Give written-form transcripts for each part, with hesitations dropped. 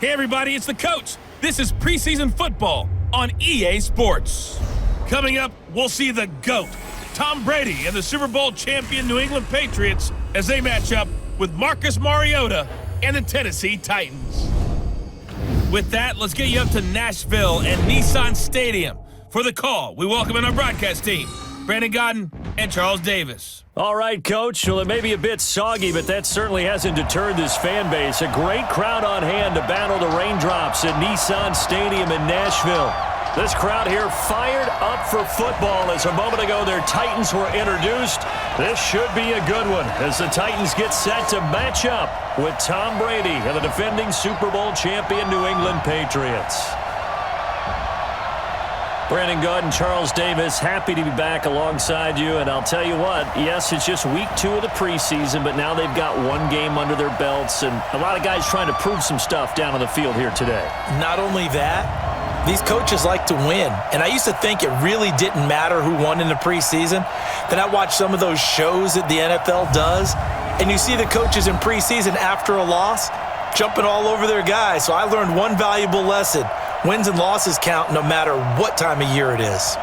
Hey everybody, it's the coach. This is preseason football on EA Sports. Coming up, we'll see the GOAT, Tom Brady, and the Super Bowl champion New England Patriots as they match up with Marcus Mariota and the Tennessee Titans. With that, let's get you up to Nashville and Nissan Stadium. For the call, we welcome in our broadcast team, Brandon Godden and Charles Davis. All right, Coach. Well, it may be a bit soggy, but that certainly hasn't deterred this fan base. A great crowd on hand to battle the raindrops at Nissan Stadium in Nashville. This crowd here fired up for football as a moment ago their Titans were introduced. This should be a good one as the Titans get set to match up with Tom Brady and the defending Super Bowl champion New England Patriots. Brandon Godden, Charles Davis, happy to be back alongside you. And I'll tell you what, yes, it's just week 2 of the preseason, but now they've got one game under their belts, and a lot of guys trying to prove some stuff down on the field here today. Not only that, these coaches like to win. And I used to think it really didn't matter who won in the preseason. Then I watched some of those shows that the NFL does, and you see the coaches in preseason after a loss jumping all over their guys. So I learned one valuable lesson. Wins and losses count no matter what time of year it is.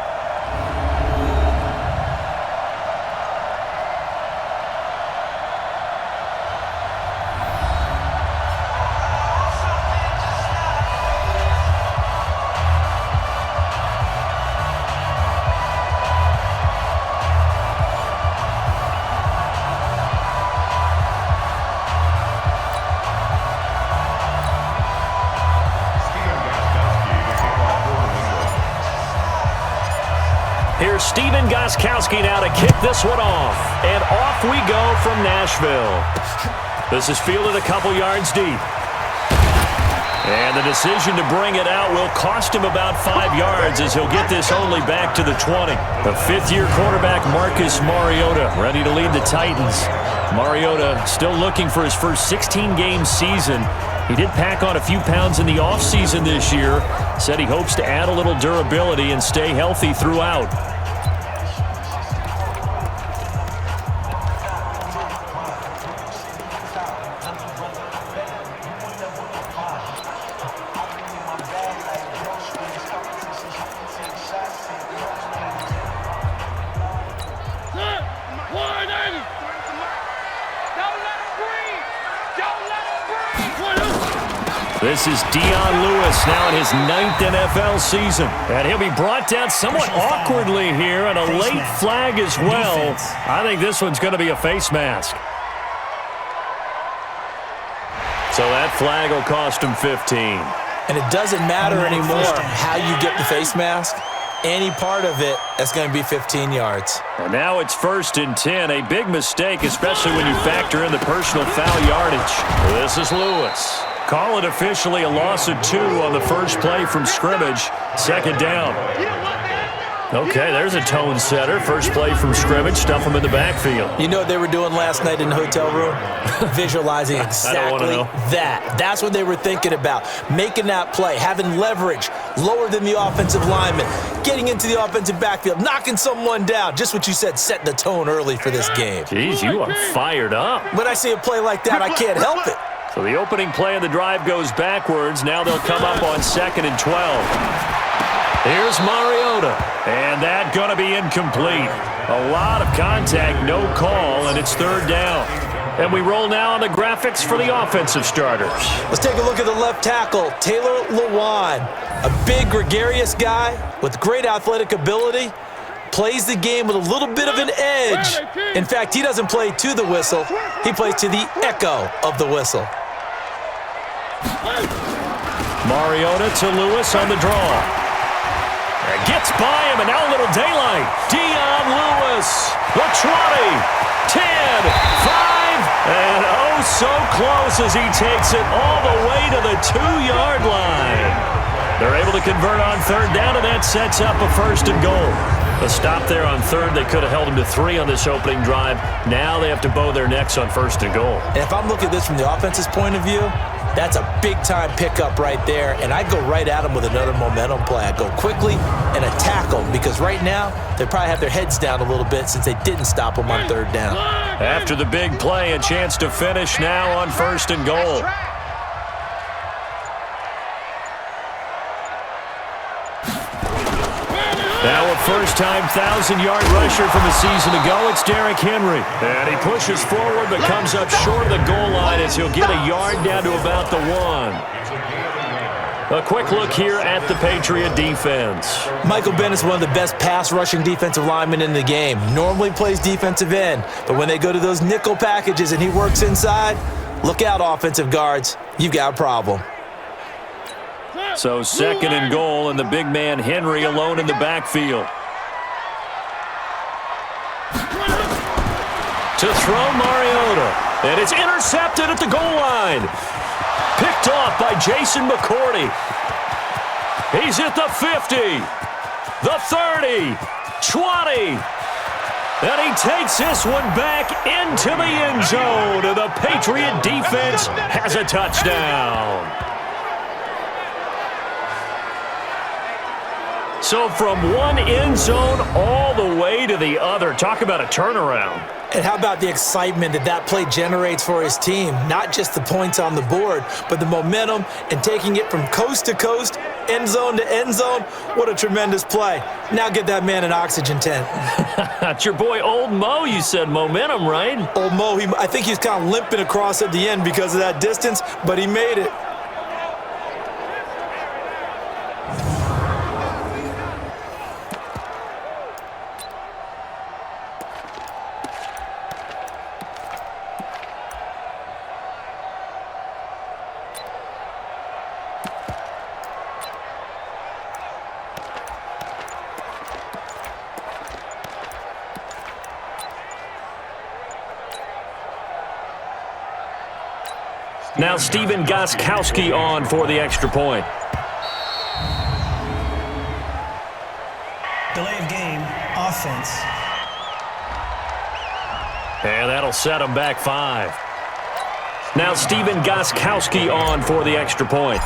Here's Steven Gostkowski now to kick this one off. And off we go from Nashville. This is fielded a couple yards deep. And the decision to bring it out will cost him about 5 yards as he'll get this only back to the 20. The fifth-year quarterback Marcus Mariota ready to lead the Titans. Mariota still looking for his first 16-game season. He did pack on a few pounds in the offseason this year. Said he hopes to add a little durability and stay healthy throughout. This is Dion Lewis now in his 9th NFL season. And he'll be brought down somewhat awkwardly here, and a late flag as well. I think this one's going to be a face mask. So that flag will cost him 15. And it doesn't matter anymore how you get the face mask. Any part of it, that's going to be 15 yards. And now it's 1st and 10. A big mistake, especially when you factor in the personal foul yardage. This is Lewis. Call it officially a loss of 2 on the first play from scrimmage. 2nd down. Okay, there's a tone setter. First play from scrimmage. Stuff him in the backfield. You know what they were doing last night in the hotel room? Visualizing exactly that. That's what they were thinking about. Making that play, having leverage, lower than the offensive lineman, getting into the offensive backfield, knocking someone down. Just what you said, setting the tone early for this game. Jeez, you are fired up. When I see a play like that, I can't help it. So the opening play of the drive goes backwards. Now they'll come up on 2nd and 12. Here's Mariota. And that going to be incomplete. A lot of contact, no call, and it's 3rd down. And we roll now on the graphics for the offensive starters. Let's take a look at the left tackle, Taylor Lewan. A big, gregarious guy with great athletic ability. Plays the game with a little bit of an edge. In fact, he doesn't play to the whistle. He plays to the echo of the whistle. Mariota to Lewis on the draw. And gets by him, and now a little daylight. Dion Lewis, the 20, 10, 5, and oh so close as he takes it all the way to the 2-yard line. They're able to convert on 3rd down, and that sets up a 1st and goal. A stop there on 3rd. They could have held him to 3 on this opening drive. Now they have to bow their necks on 1st and goal. And if I'm looking at this from the offense's point of view, that's a big-time pickup right there, and I'd go right at him with another momentum play. I'd go quickly and a tackle, because right now they probably have their heads down a little bit since they didn't stop him on 3rd down. After the big play, a chance to finish now on 1st and goal. Now a first-time 1,000-yard rusher from a season ago, it's Derrick Henry. And he pushes forward but comes up short of the goal line as he'll get a yard down to about the 1. A quick look here at the Patriot defense. Michael Bennett's one of the best pass-rushing defensive linemen in the game. Normally plays defensive end, but when they go to those nickel packages and he works inside, look out, offensive guards. You've got a problem. So 2nd and goal, and the big man Henry alone in the backfield. To throw Mariota, and it's intercepted at the goal line. Picked off by Jason McCourty. He's at the 50, the 30, 20. And he takes this one back into the end zone, and the Patriot defense has a touchdown. So from one end zone all the way to the other. Talk about a turnaround. And how about the excitement that that play generates for his team? Not just the points on the board, but the momentum and taking it from coast to coast, end zone to end zone. What a tremendous play. Now get that man an oxygen tent. It's your boy Old Mo, you said. Momentum, right? Old Mo, I think he's kind of limping across at the end because of that distance, but he made it. Now Stephen Gostkowski on for the extra point. Delay of game, offense. And that'll set him back 5. Now Stephen Gostkowski on for the extra point.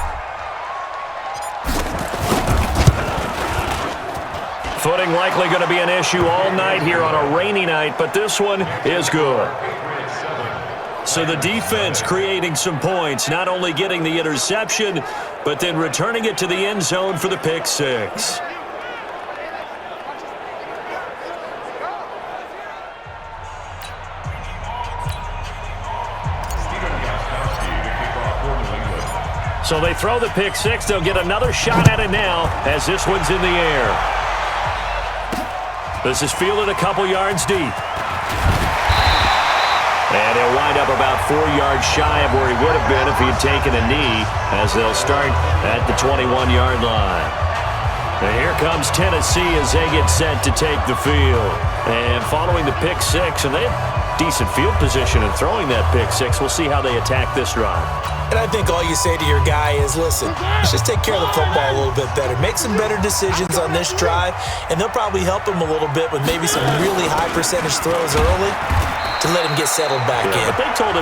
Footing likely going to be an issue all night here on a rainy night, but this one is good. So the defense creating some points, not only getting the interception, but then returning it to the end zone for the pick 6. So they throw the pick 6. They'll get another shot at it now as this one's in the air. This is fielded a couple yards deep. And he'll wind up about 4 yards shy of where he would have been if he had taken a knee, as they'll start at the 21-yard line. And here comes Tennessee as they get set to take the field. And following the pick 6, and they have decent field position in throwing that pick 6. We'll see how they attack this drive. And I think all you say to your guy is, listen, let's just take care of the football a little bit better. Make some better decisions on this drive, and they'll probably help him a little bit with maybe some really high percentage throws early to let him get settled back in. But they told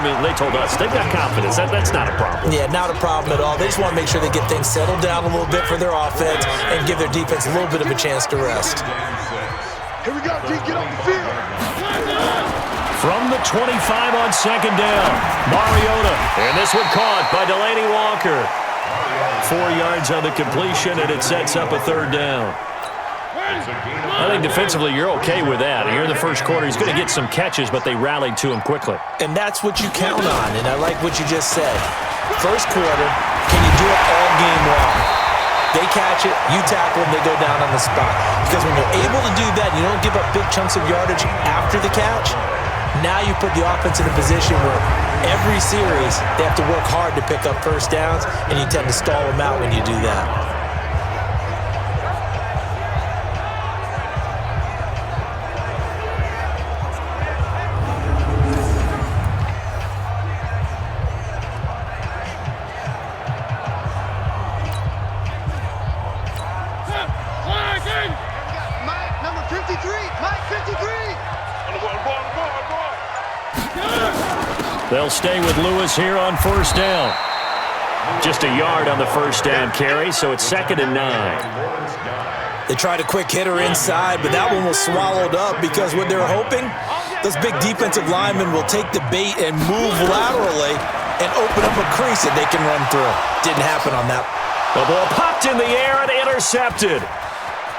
us, they've got confidence. That's not a problem. Yeah, not a problem at all. They just want to make sure they get things settled down a little bit for their offense and give their defense a little bit of a chance to rest. Here we go, D, get on the field. From the 25 on 2nd down, Mariota. And this one caught by Delaney Walker. 4 yards on the completion, and it sets up a 3rd down. I think defensively you're okay with that. Here in the first quarter, he's going to get some catches, but they rallied to him quickly. And that's what you count on, and I like what you just said. First quarter, can you do it all game long? They catch it, you tackle them, they go down on the spot. Because when you're able to do that, you don't give up big chunks of yardage after the catch. Now you put the offense in a position where every series they have to work hard to pick up first downs, and you tend to stall them out when you do that. They'll stay with Lewis here on 1st down. Just a yard on the 1st down carry, so it's 2nd and 9. They tried a quick hitter inside, but that one was swallowed up because what they're hoping, those big defensive linemen will take the bait and move laterally and open up a crease that they can run through. Didn't happen on that. The ball popped in the air and intercepted.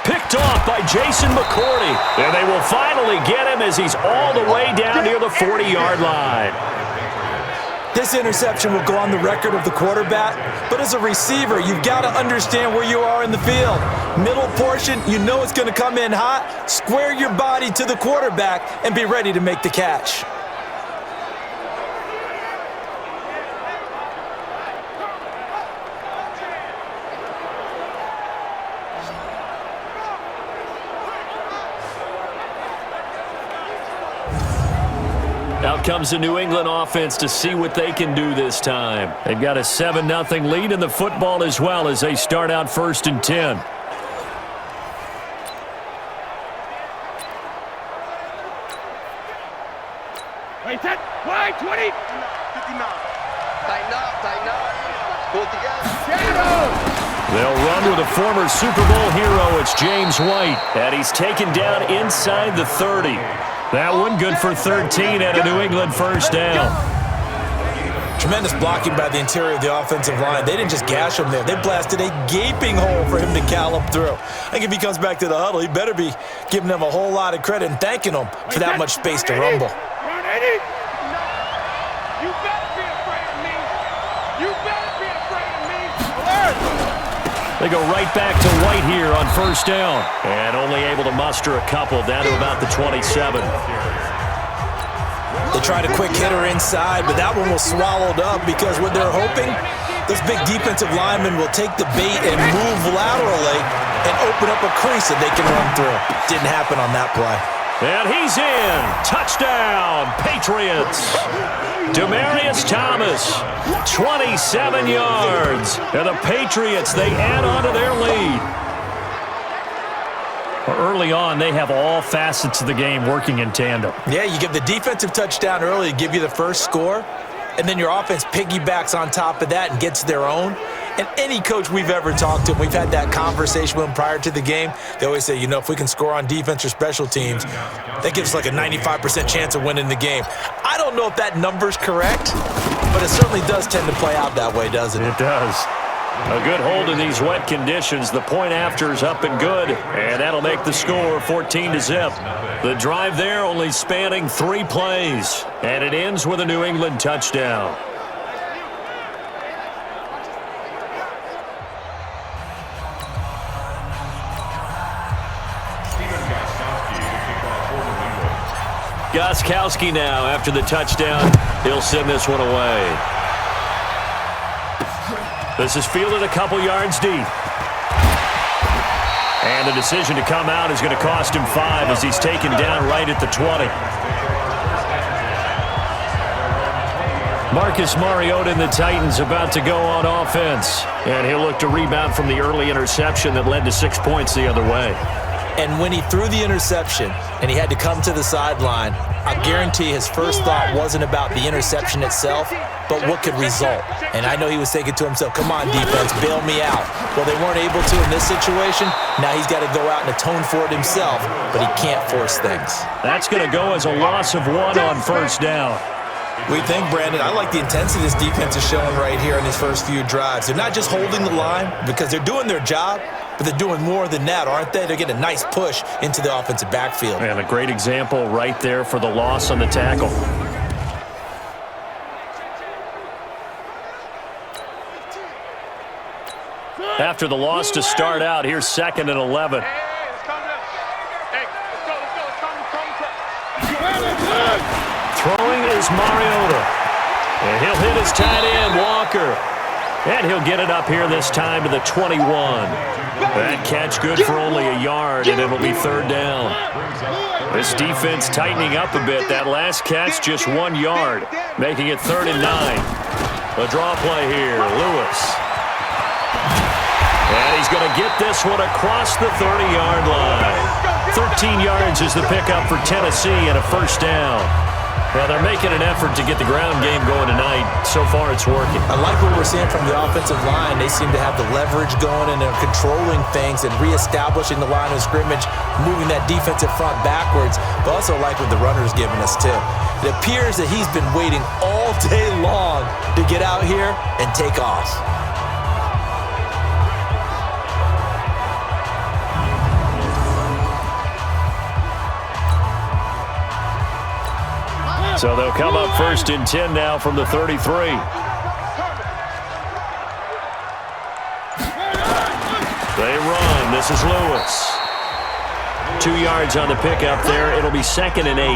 Picked off by Jason McCourty. And they will finally get him as he's all the way down near the 40-yard line. This interception will go on the record of the quarterback, but as a receiver, you've got to understand where you are in the field. Middle portion, you know it's going to come in hot. Square your body to the quarterback and be ready to make the catch. Out comes the New England offense to see what they can do this time. They've got a 7-0 lead in the football as well as they start out 1st and 10. Wait, 10, wide, 20. 59. Tighten up. Pull it together. They'll run with a former Super Bowl hero. It's James White. And he's taken down inside the 30. That one good for 13 and a New England first down. Tremendous blocking by the interior of the offensive line. They didn't just gash him there. They blasted a gaping hole for him to gallop through. I think if he comes back to the huddle, he better be giving them a whole lot of credit and thanking them for that much space to rumble. You better be afraid of me. You better be afraid of me. Alert! They go right back to White here on first down. And only able to muster a couple down to about the 27. They tried a quick hitter inside, but that one was swallowed up because what they're hoping, those big defensive linemen will take the bait and move laterally and open up a crease that they can run through. Didn't happen on that play. And he's in. Touchdown, Patriots. Demaryius Thomas, 27 yards. And the Patriots, they add on to their lead. Early on, they have all facets of the game working in tandem. Yeah, you get the defensive touchdown early to give you the first score, and then your offense piggybacks on top of that and gets their own. And any coach we've ever talked to, we've had that conversation with them prior to the game, they always say, you know, if we can score on defense or special teams, that gives us like a 95% chance of winning the game. I don't know if that number's correct, but it certainly does tend to play out that way, doesn't it? It does. A good hold in these wet conditions. The point after is up and good, and that'll make the score 14-0. The drive there only spanning 3 plays, and it ends with a New England touchdown. Gostkowski now after the touchdown. He'll send this one away. This is fielded a couple yards deep. And the decision to come out is going to cost him 5 as he's taken down right at the 20. Marcus Mariota and the Titans about to go on offense. And he'll look to rebound from the early interception that led to 6 points the other way. And when he threw the interception and he had to come to the sideline, I guarantee his first thought wasn't about the interception itself, but what could result. And I know he was thinking to himself, come on, defense, bail me out. Well, they weren't able to in this situation. Now he's got to go out and atone for it himself, but he can't force things. That's going to go as a loss of 1 on first down. We think, Brandon, I like the intensity this defense is showing right here in these first few drives. They're not just holding the line because they're doing their job, but they're doing more than that, aren't they? They're getting a nice push into the offensive backfield. And a great example right there for the loss on the tackle. After the loss to start out, here's 2nd and 11. Throwing is Mariota. And he'll hit his tight end, Walker. And he'll get it up here this time to the 21. That catch good for only a yard, and it'll be 3rd down. This defense tightening up a bit. That last catch just 1 yard, making it 3rd and 9. A draw play here, Lewis. And he's going to get this one across the 30-yard line. 13 yards is the pickup for Tennessee and a first down. Well, they're making an effort to get the ground game going tonight. So far, it's working. I like what we're seeing from the offensive line. They seem to have the leverage going, and they're controlling things and reestablishing the line of scrimmage, moving that defensive front backwards, but also like what the runner's giving us, too. It appears that he's been waiting all day long to get out here and take off. So they'll come up 1st and 10 now from the 33. They run. This is Lewis. 2 yards on the pickup there. It'll be 2nd and 8.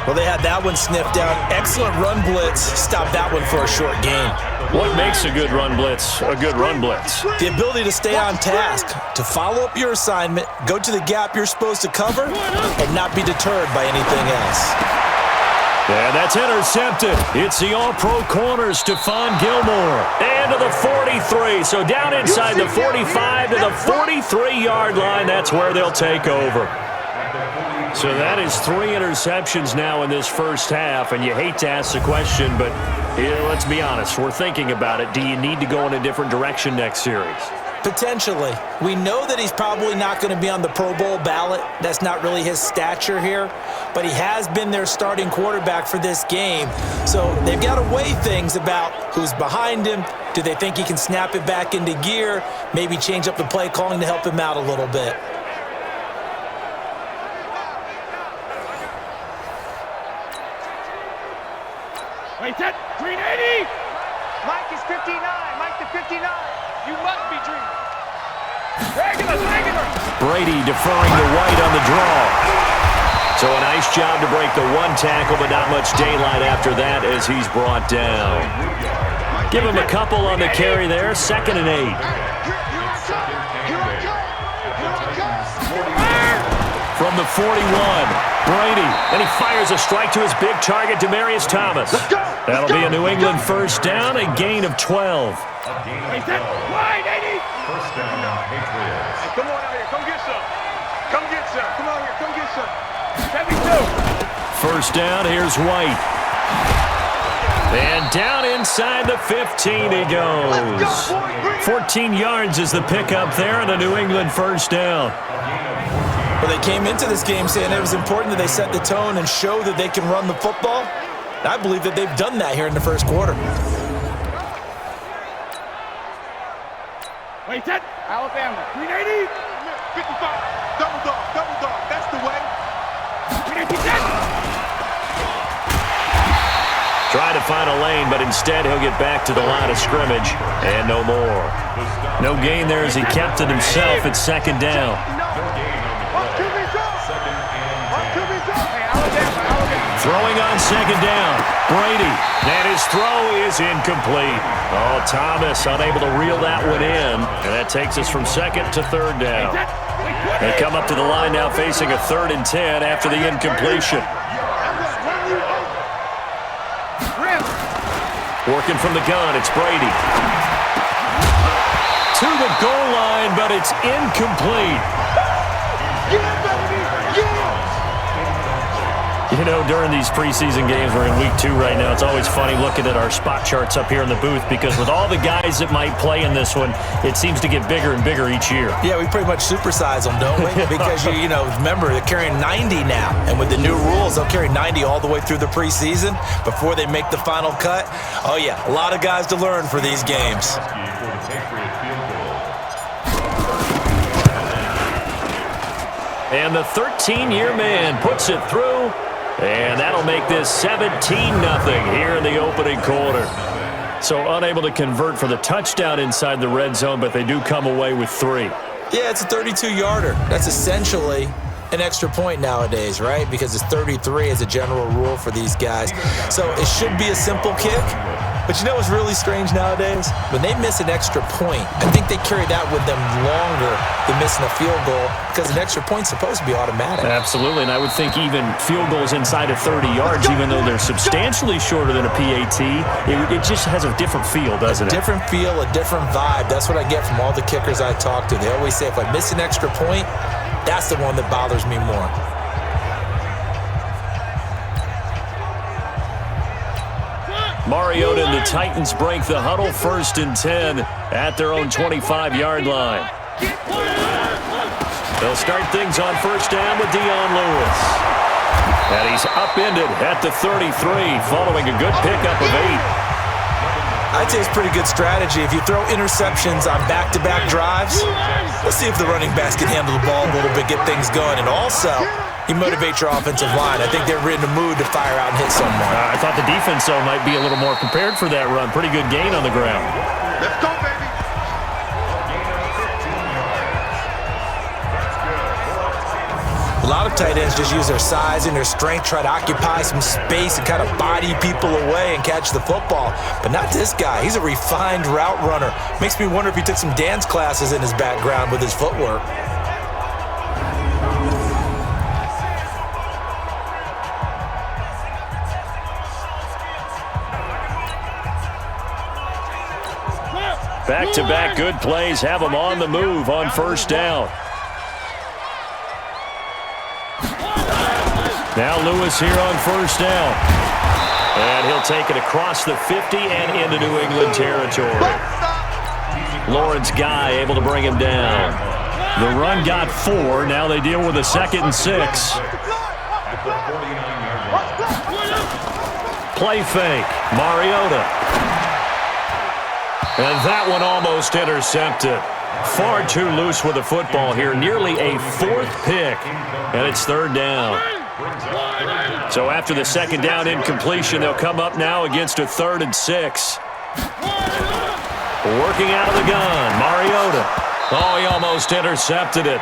Well, they had that one sniffed out. Excellent run blitz. Stop that one for a short gain. What makes a good run blitz a good run blitz? The ability to stay on task, to follow up your assignment, go to the gap you're supposed to cover, and not be deterred by anything else. And that's intercepted. It's the all-pro corner, Stephon Gilmore. And to the 43. So down inside the 45 to the 43-yard line. That's where they'll take over. So that is 3 interceptions now in this first half. And you hate to ask the question, but let's be honest. We're thinking about it. Do you need to go in a different direction next series? Potentially. We know that he's probably not going to be on the Pro Bowl ballot. That's not really his stature here. But he has been their starting quarterback for this game. So they've got to weigh things about who's behind him. Do they think he can snap it back into gear? Maybe change up the play calling to help him out a little bit. Wait, that 380! Mike is 59. Mike to 59. You must be dreaming. Regular. Brady deferring to White on the draw. So a nice job to break the 1 tackle, but not much daylight after that as he's brought down. Give him a couple on the carry there. 2nd and 8. From the 41, Brady, and he fires a strike to his big target, Demaryius Thomas. That'll be a New England first down, a gain of 12. Wait, that wide 80! First down, Patriots. Hey, come on out here. Come get some. Come get some. Come on here. Come get some. 72. First down, here's White. And down inside the 15 he goes. 14 yards is the pickup there and a New England first down. Well, they came into this game saying it was important that they set the tone and show that they can run the football. I believe that they've done that here in the first quarter. Wait, that Alabama. 380. 55. Double dog. That's the way. 380. Trying to find a lane, but instead he'll get back to the line of scrimmage and no more. No gain there as he kept it himself at 2nd down. Throwing on 2nd down. Brady. And his throw is incomplete. Oh, Thomas unable to reel that one in. And that takes us from 2nd to 3rd down. They come up to the line now facing a 3rd and 10 after the incompletion. Working from the gun, it's Brady. To the goal line, but it's incomplete. You know, during these preseason games, we're in week 2 right now, it's always funny looking at our spot charts up here in the booth because with all the guys that might play in this one, it seems to get bigger and bigger each year. Yeah, we pretty much supersize them, don't we? Because, you know, remember, they're carrying 90 now. And with the new rules, they'll carry 90 all the way through the preseason before they make the final cut. Oh, yeah, a lot of guys to learn for these games. And the 13-year man puts it through. And that'll make this 17-0 here in the opening quarter. So unable to convert for the touchdown inside the red zone, but they do come away with 3. Yeah, it's a 32-yarder. That's essentially an extra point nowadays, right? Because it's 33 as a general rule for these guys. So it should be a simple kick. But you know what's really strange nowadays? When they miss an extra point, I think they carry that with them longer than missing a field goal because an extra point's supposed to be automatic. Absolutely, and I would think even field goals inside of 30 yards, even though they're substantially shorter than a PAT, it just has a different feel, doesn't it? A different feel, a different vibe. That's what I get from all the kickers I talk to. They always say if I miss an extra point, that's the one that bothers me more. Mariota and the Titans break the huddle 1st and 10 at their own 25-yard line. They'll start things on 1st down with Dion Lewis. And he's upended at the 33 following a good pickup of 8. I'd say it's pretty good strategy. If you throw interceptions on back-to-back drives, Let's see if the running backs can handle the ball a little bit, get things going, and also you motivate your offensive line. I think they're in the mood to fire out and hit someone. I thought the defense, though, might be a little more prepared for that run. Pretty good gain on the ground. Let's go, baby. A lot of tight ends just use their size and their strength, try to occupy some space and kind of body people away and catch the football. But not this guy. He's a refined route runner. Makes me wonder if he took some dance classes in his background with his footwork. Back-to-back good plays have him on the move on first down. Now Lewis here on first down. And he'll take it across the 50 and into New England territory. Lawrence Guy able to bring him down. The run got 4. Now they deal with a 2nd and 6. Play fake. Mariota. And that one almost intercepted. Far too loose with the football here. Nearly a 4th pick. And it's 3rd down. So after the 2nd down incompletion, they'll come up now against a 3rd and 6. Working out of the gun, Mariota. Oh, he almost intercepted it.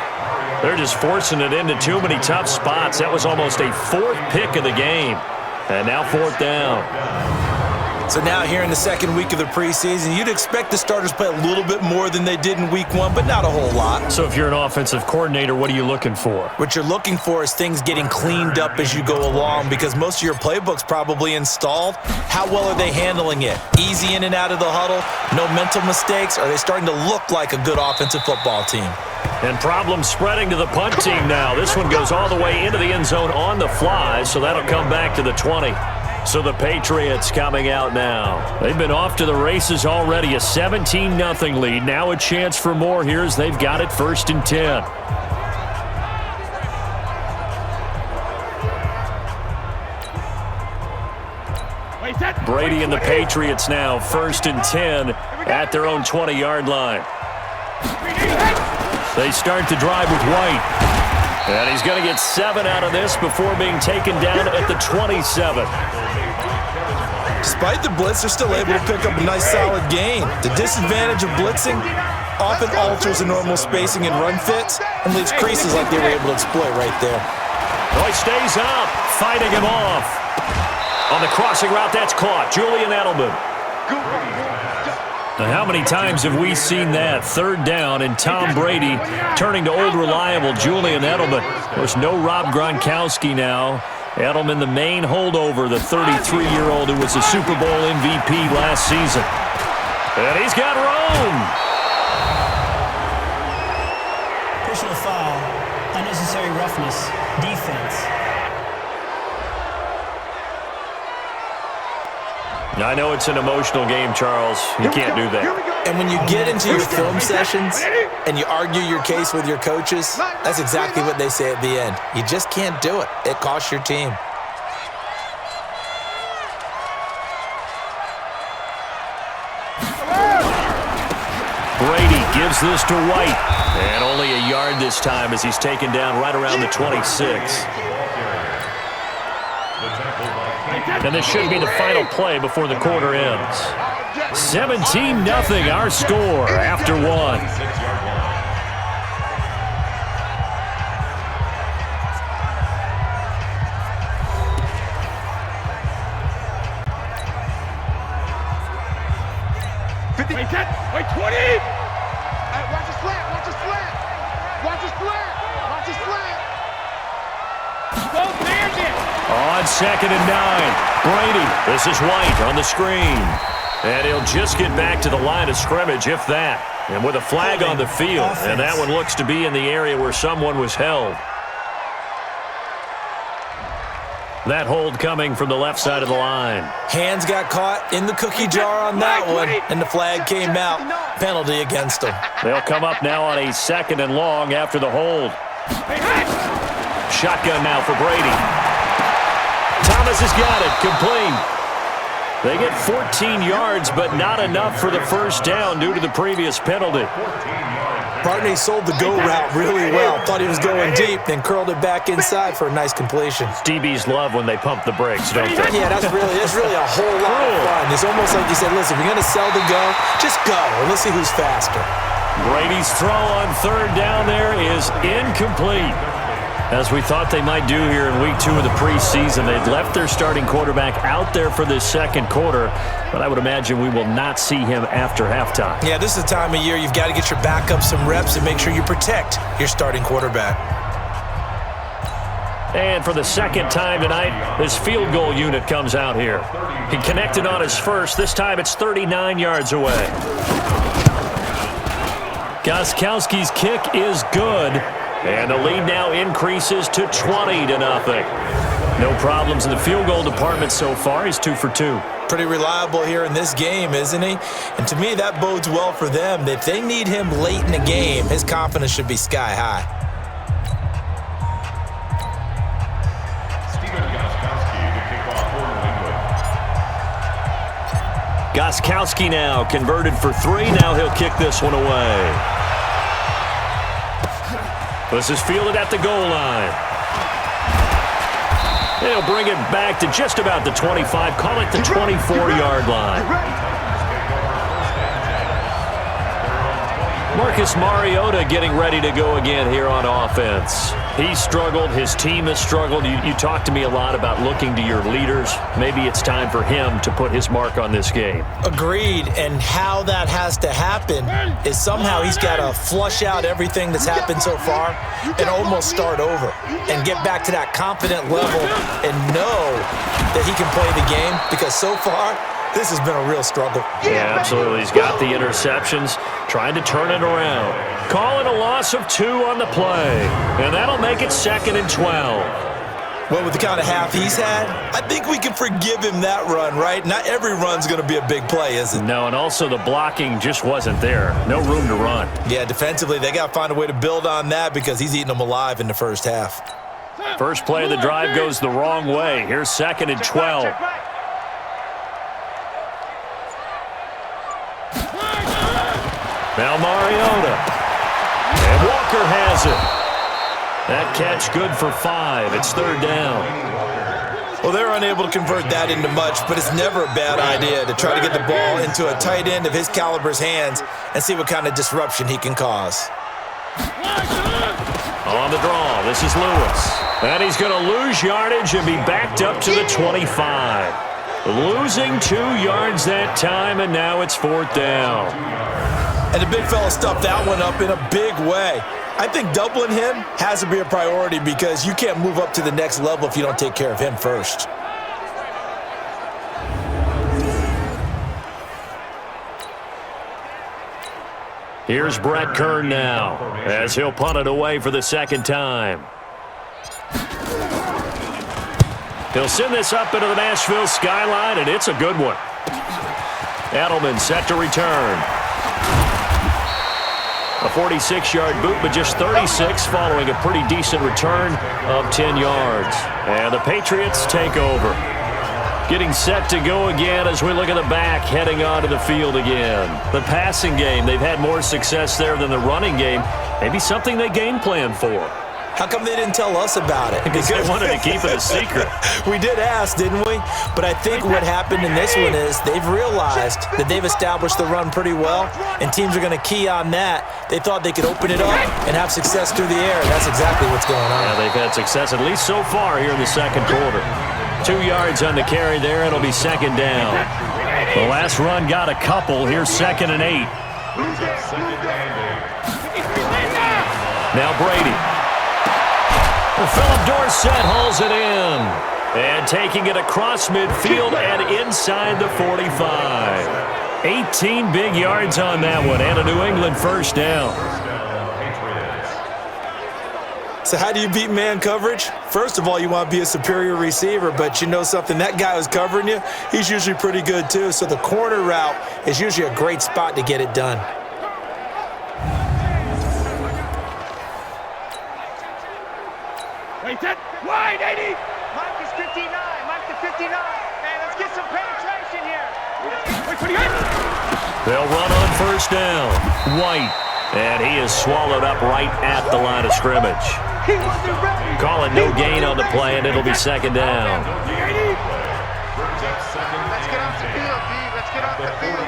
They're just forcing it into too many tough spots. That was almost a 4th pick of the game. And now 4th down. So now here in the 2nd week of the preseason, you'd expect the starters to play a little bit more than they did in week 1, but not a whole lot. So if you're an offensive coordinator, what are you looking for? What you're looking for is things getting cleaned up as you go along because most of your playbook's probably installed. How well are they handling it? Easy in and out of the huddle? No mental mistakes? Are they starting to look like a good offensive football team? And problems spreading to the punt team now. This one goes all the way into the end zone on the fly, so that'll come back to the 20. So the Patriots coming out now. They've been off to the races already. A 17-0 lead. Now a chance for more here as they've got it 1st and 10. Brady and the Patriots now 1st and 10 at their own 20-yard line. They start the drive with White. And he's going to get 7 out of this before being taken down at the 27. Despite the blitz, they're still able to pick up a nice solid gain. The disadvantage of blitzing often alters the normal spacing and run fits and leaves creases like they were able to exploit right there. Oh, he stays up, fighting him off. On the crossing route, that's caught. Julian Edelman. Now, how many times have we seen that? 3rd down and Tom Brady turning to old reliable Julian Edelman. Of course, no Rob Gronkowski now. Edelman, the main holdover, the 33-year-old who was a Super Bowl MVP last season. And he's got room. Personal foul, unnecessary roughness, defense. I know it's an emotional game, Charles. You can't do that. And when you get into your film sessions and you argue your case with your coaches, that's exactly what they say at the end. You just can't do it. It costs your team. Brady gives this to White. And only a yard this time as he's taken down right around the 26. And this should be the final play before the quarter ends. 17-0 our score after 1. Wait, 10, wait, 20! Hey, watch the slant, watch the slant! Watch the slant, watch the slant! Go, Bandit! On 2nd and 9, Brady. This is White on the screen. And he'll just get back to the line of scrimmage, if that. And with a flag on the field. And that one looks to be in the area where someone was held. That hold coming from the left side of the line. Hands got caught in the cookie jar on that one, and the flag came out. Penalty against them. They'll come up now on a 2nd and long after the hold. Shotgun now for Brady. Thomas has got it, complete. They get 14 yards, but not enough for the 1st down due to the previous penalty. Barney sold the go route really well. Thought he was going deep, then curled it back inside for a nice completion. DBs love when they pump the brakes, don't they? Yeah, that's really a whole lot of fun. It's almost like you said, listen, if you're going to sell the go, just go, and let's see who's faster. Brady's throw on third down there is incomplete. As we thought they might do here in week 2 of the preseason, they'd left their starting quarterback out there for this second quarter, but I would imagine we will not see him after halftime. Yeah, this is the time of year you've got to get your backup some reps and make sure you protect your starting quarterback. And for the second time tonight, this field goal unit comes out here. He connected on his first. This time it's 39 yards away. Gostkowski's kick is good. And the lead now increases to 20-0. No problems in the field goal department so far. He's 2 for 2. Pretty reliable here in this game, isn't he? And to me, that bodes well for them. If they need him late in the game, his confidence should be sky high. Gostkowski now converted for 3. Now he'll kick this one away. This is fielded at the goal line. They'll bring it back to just about the 25. Call it the 24-yard line. Marcus Mariota getting ready to go again here on offense. He's struggled. His team has struggled. You talk to me a lot about looking to your leaders. Maybe it's time for him to put his mark on this game. Agreed. And how that has to happen is somehow he's got to flush out everything that's happened so far and almost start over and get back to that confident level and know that he can play the game, because so far this has been a real struggle. Yeah, absolutely. He's got the interceptions, trying to turn it around. Calling a loss of 2 on the play, and that'll make it 2nd and 12. Well, with the kind of half he's had, I think we can forgive him that run, right? Not every run's going to be a big play, is it? No, and also the blocking just wasn't there. No room to run. Yeah, defensively, they got to find a way to build on that, because he's eating them alive in the first half. First play of the drive goes the wrong way. Here's 2nd and 12. Now Mariota. And Walker has it. That catch good for 5. It's 3rd down. Well, they're unable to convert that into much, but it's never a bad idea to try to get the ball into a tight end of his caliber's hands and see what kind of disruption he can cause. On the draw, this is Lewis. And he's going to lose yardage and be backed up to the 25. Losing 2 yards that time, and now it's 4th down. And the big fella stuffed that one up in a big way. I think doubling him has to be a priority, because you can't move up to the next level if you don't take care of him first. Here's Brett Kern now, as he'll punt it away for the 2nd time. He'll send this up into the Nashville skyline, and it's a good one. Edelman set to return. A 46-yard boot, but just 36 following a pretty decent return of 10 yards. And the Patriots take over. Getting set to go again as we look at the back, heading onto the field again. The passing game, they've had more success there than the running game. Maybe something they game plan for. How come they didn't tell us about it? Because they wanted to keep it a secret. We did ask, didn't we? But I think what happened in this one is they've realized that they've established the run pretty well, and teams are going to key on that. They thought they could open it up and have success through the air, and that's exactly what's going on. Yeah, they've had success, at least so far here in the second quarter. 2 yards on the carry there. It'll be 2nd down. The last run got a couple. Here's 2nd and 8. Now Brady. Philip Dorsett hauls it in. And taking it across midfield and inside the 45. 18 big yards on that one, and a New England 1st down. So how do you beat man coverage? First of all, you want to be a superior receiver, but you know something, that guy who's covering you, he's usually pretty good too. So the corner route is usually a great spot to get it done. Wait, that wide 80. Mike is 59. Mike to 59. Hey, let's get some penetration here. Wait, 28. They'll run on 1st down. White And he is swallowed up right at the line of scrimmage. Call it no gain on the play, and it'll be second down. Let's get off the field, D. Let's get off the field, D.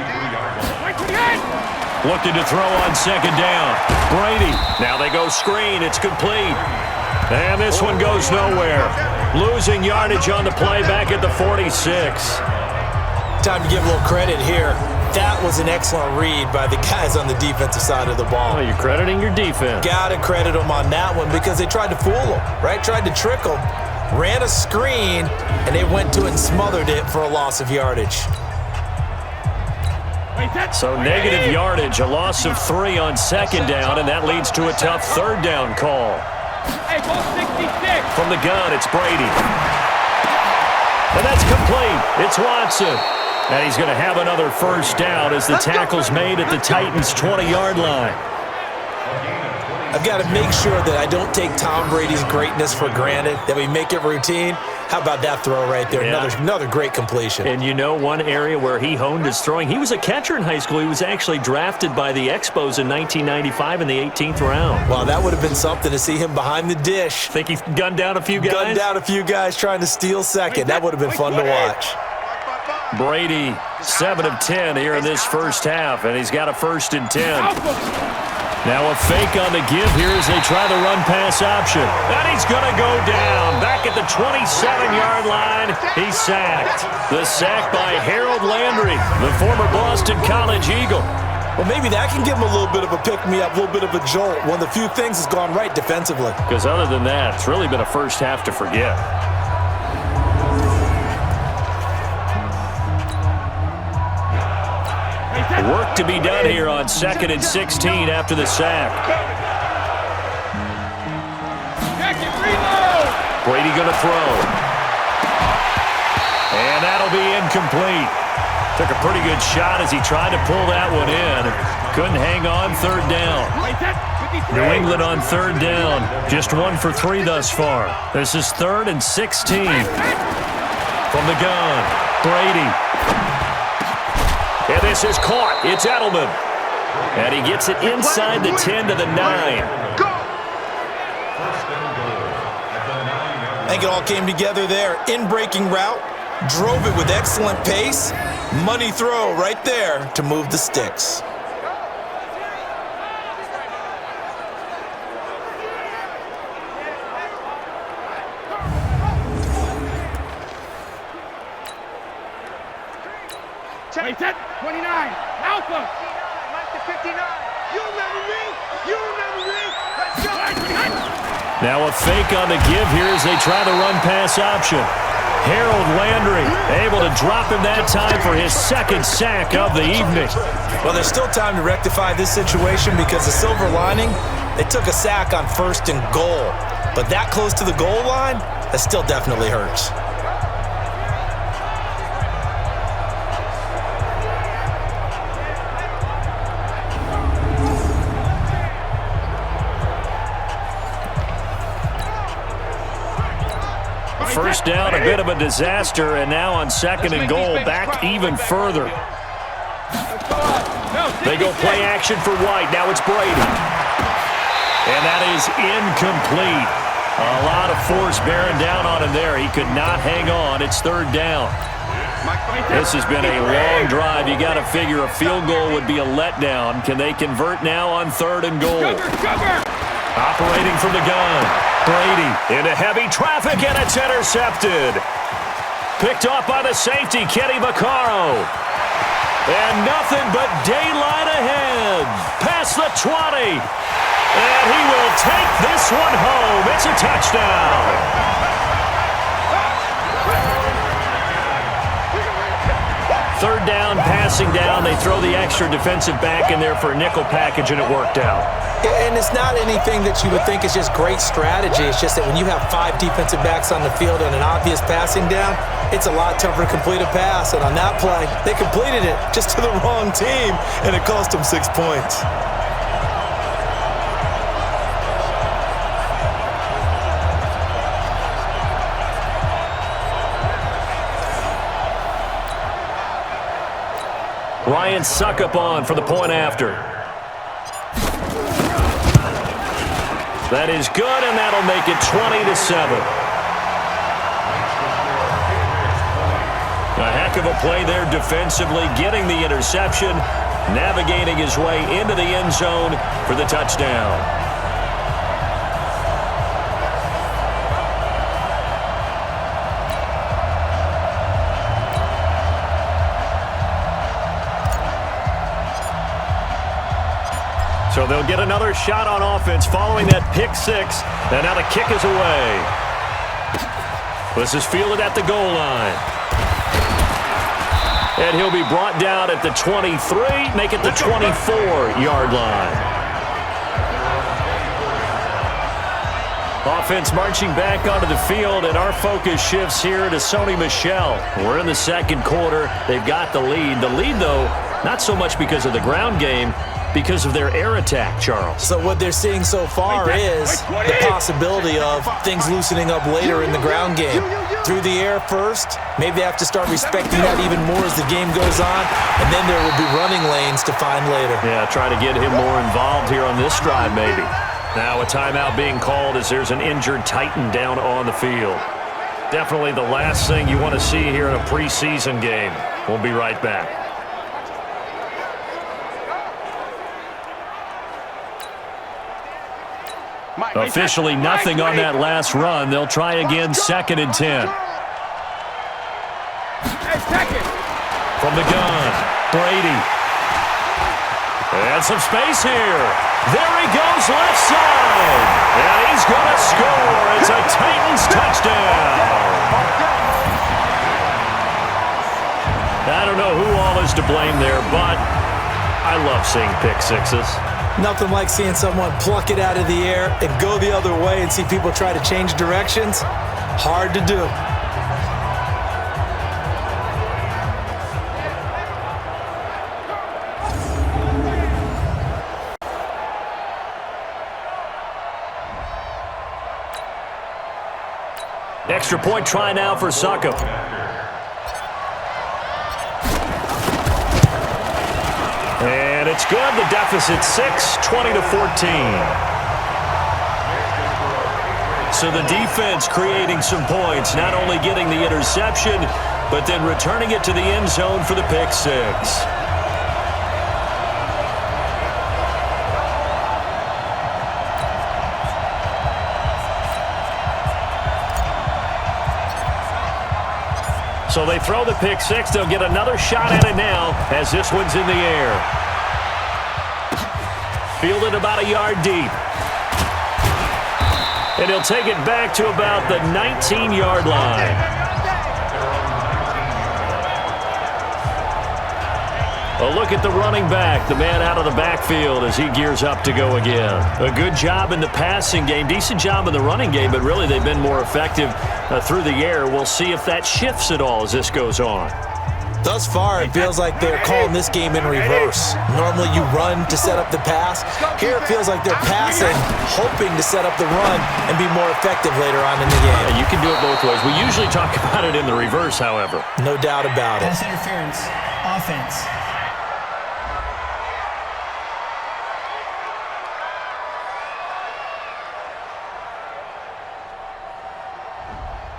Looking to throw on second down. Brady. Now they go screen. It's complete. And this one goes nowhere. Losing yardage on the play back at the 46. Time to give a little credit here. That was an excellent read by the guys on the defensive side of the ball. Well, you're crediting your defense. Got to credit them on that one because they tried to fool them, right? Tried to trick them, ran a screen, and they went to it and smothered it for a loss of yardage. So negative yardage, a loss of 3 on second down, and that leads to a tough third down call. Hey, ball 66. From the gun, it's Brady. And that's complete. It's Watson. And he's going to have another first down as the tackle's made at the Titans' 20-yard line. I've got to make sure that I don't take Tom Brady's greatness for granted, that we make it routine. How about that throw right there? Yeah. Another great completion. And you know one area where he honed his throwing? He was a catcher in high school. He was actually drafted by the Expos in 1995 in the 18th round. Well, that would have been something to see him behind the dish. Think he gunned down a few guys? Gunned down a few guys trying to steal second. That would have been fun to watch. Brady, 7 of 10 here in this first half, and he's got a 1st and 10. Now a fake on the give here as they try the run-pass option. And he's going to go down. Back at the 27-yard line, he's sacked. The sack by Harold Landry, the former Boston College Eagle. Well, maybe that can give him a little bit of a pick-me-up, a little bit of a jolt. One of the few things has gone right defensively. Because other than that, it's really been a first half to forget. Work to be done here on 2nd and 16 after the sack. Brady going to throw. And that'll be incomplete. Took a pretty good shot as he tried to pull that one in. Couldn't hang on 3rd down. New England on 3rd down. Just 1 for 3 thus far. This is 3rd and 16. From the gun, Brady. And this is caught. It's Edelman. And he gets it inside the 10 to the 9. I think it all came together there. In-breaking route. Drove it with excellent pace. Money throw right there to move the sticks. Check it. 29. Alpha. Like the 59. You remember me? You remember me? Let's go. Now a fake on the give here as they try the run-pass option. Harold Landry able to drop him that time for his 2nd sack of the evening. Well, there's still time to rectify this situation because the silver lining, they took a sack on 1st and goal. But that close to the goal line, that still definitely hurts. First down, a bit of a disaster, and now on 2nd and goal, back even further. They go play action for White. Now it's Brady. And that is incomplete. A lot of force bearing down on him there. He could not hang on. It's 3rd down. This has been a long drive. You got to figure a field goal would be a letdown. Can they convert now on 3rd and goal? Operating from the gun. Brady into heavy traffic, and it's intercepted. Picked off by the safety, Kenny Vaccaro. And nothing but daylight ahead. Past the 20. And he will take this one home. It's a touchdown. 3rd down, passing down. They throw the extra defensive back in there for a nickel package, and it worked out. And it's not anything that you would think is just great strategy. It's just that when you have 5 defensive backs on the field and an obvious passing down, it's a lot tougher to complete a pass. And on that play, they completed it just to the wrong team, and it cost them 6 points. Ryan Suckup on for the point after. That is good, and that'll make it 20-7. A heck of a play there defensively, getting the interception, navigating his way into the end zone for the touchdown. So they'll get another shot on offense following that pick six, and now the kick is away. This is fielded at the goal line. And he'll be brought down at the 23, make it the 24-yard line. Offense marching back onto the field, and our focus shifts here to Sony Michel. We're in the second quarter. They've got the lead. The lead, though, not so much because of the ground game, because of their air attack, Charles. So what they're seeing so far is the possibility of things loosening up later in the ground game. Through the air first, maybe they have to start respecting that even more as the game goes on, and then there will be running lanes to find later. Yeah, try to get him more involved here on this drive maybe. Now a timeout being called as there's an injured Titan down on the field. Definitely the last thing you want to see here in a preseason game. We'll be right back. Officially nothing on that last run. They'll try again, 2nd and 10. From the gun, Brady. And some space here. There he goes, left side. And he's going to score. It's a Titans touchdown. I don't know who all is to blame there, but I love seeing pick sixes. Nothing like seeing someone pluck it out of the air and go the other way and see people try to change directions. Hard to do. Extra point try now for Succop. And it's good. The deficit 6, 20-14. So the defense creating some points, not only getting the interception, but then returning it to the end zone for the pick six. So they throw the pick six. They'll get another shot at it now as this one's in the air. Fielded about a yard deep. And he'll take it back to about the 19-yard line. A look at the running back, the man out of the backfield as he gears up to go again. A good job in the passing game, decent job in the running game, but really they've been more effective through the air. We'll see if that shifts at all as this goes on. Thus far, it feels like they're calling this game in reverse. Normally you run to set up the pass. Here it feels like they're passing, hoping to set up the run and be more effective later on in the game. Yeah, you can do it both ways. We usually talk about it in the reverse, however. No doubt about it. Pass interference, offense.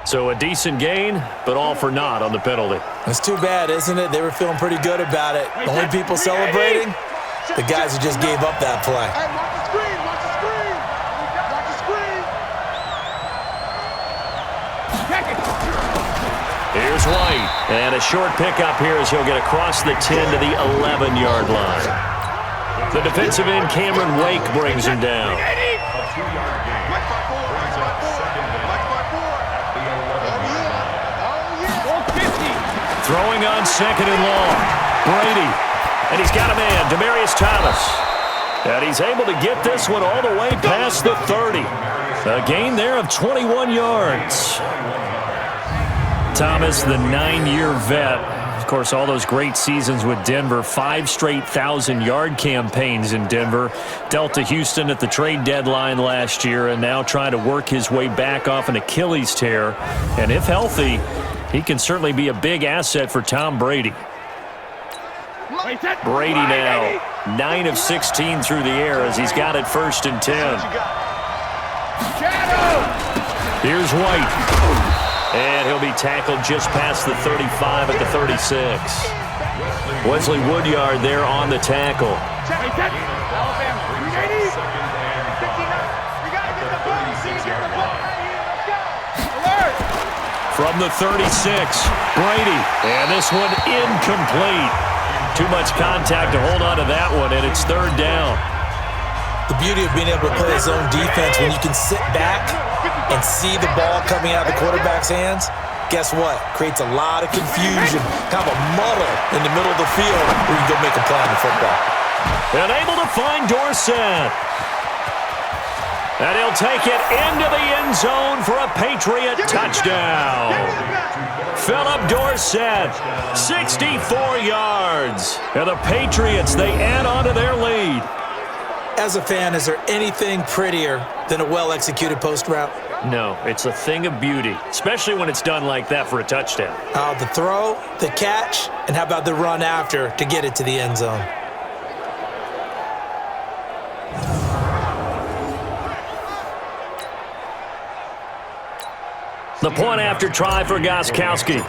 So a decent gain, but all for naught on the penalty. It's too bad, isn't it? They were feeling pretty good about it. The only people celebrating, the guys who just gave up that play. Hey, watch the screen, watch the screen. Watch the screen. Here's White. And a short pickup here as he'll get across the 10 to the 11-yard line. The defensive end, Cameron Wake, brings him down. Throwing on 2nd and long. Brady. And he's got a man, Demaryius Thomas. And he's able to get this one all the way past the 30. A gain there of 21 yards. Thomas, the 9-year vet. Of course, all those great seasons with Denver. 5 straight 1,000-yard campaigns in Denver. Dealt to Houston at the trade deadline last year and now trying to work his way back off an Achilles tear. And if healthy, he can certainly be a big asset for Tom Brady. Brady now 9 of 16 through the air as he's got it 1st and 10. Here's White. And he'll be tackled just past the 35 at the 36. Wesley Woodyard there on the tackle. From the 36, Brady. And this one incomplete. Too much contact to hold on to that one, and it's third down. The beauty of being able to play zone defense when you can sit back and see the ball coming out of the quarterback's hands, guess what? Creates a lot of confusion, kind of a muddle in the middle of the field where you can go make a play on the football. And able to find Dorsett. And he'll take it into the end zone for a Patriot touchdown. Philip Dorsett, 64 yards. And the Patriots, they add on to their lead. As a fan, is there anything prettier than a well-executed post route? No, it's a thing of beauty, especially when it's done like that for a touchdown. The throw, the catch, and how about the run after to get it to the end zone? The point after try for Gostkowski.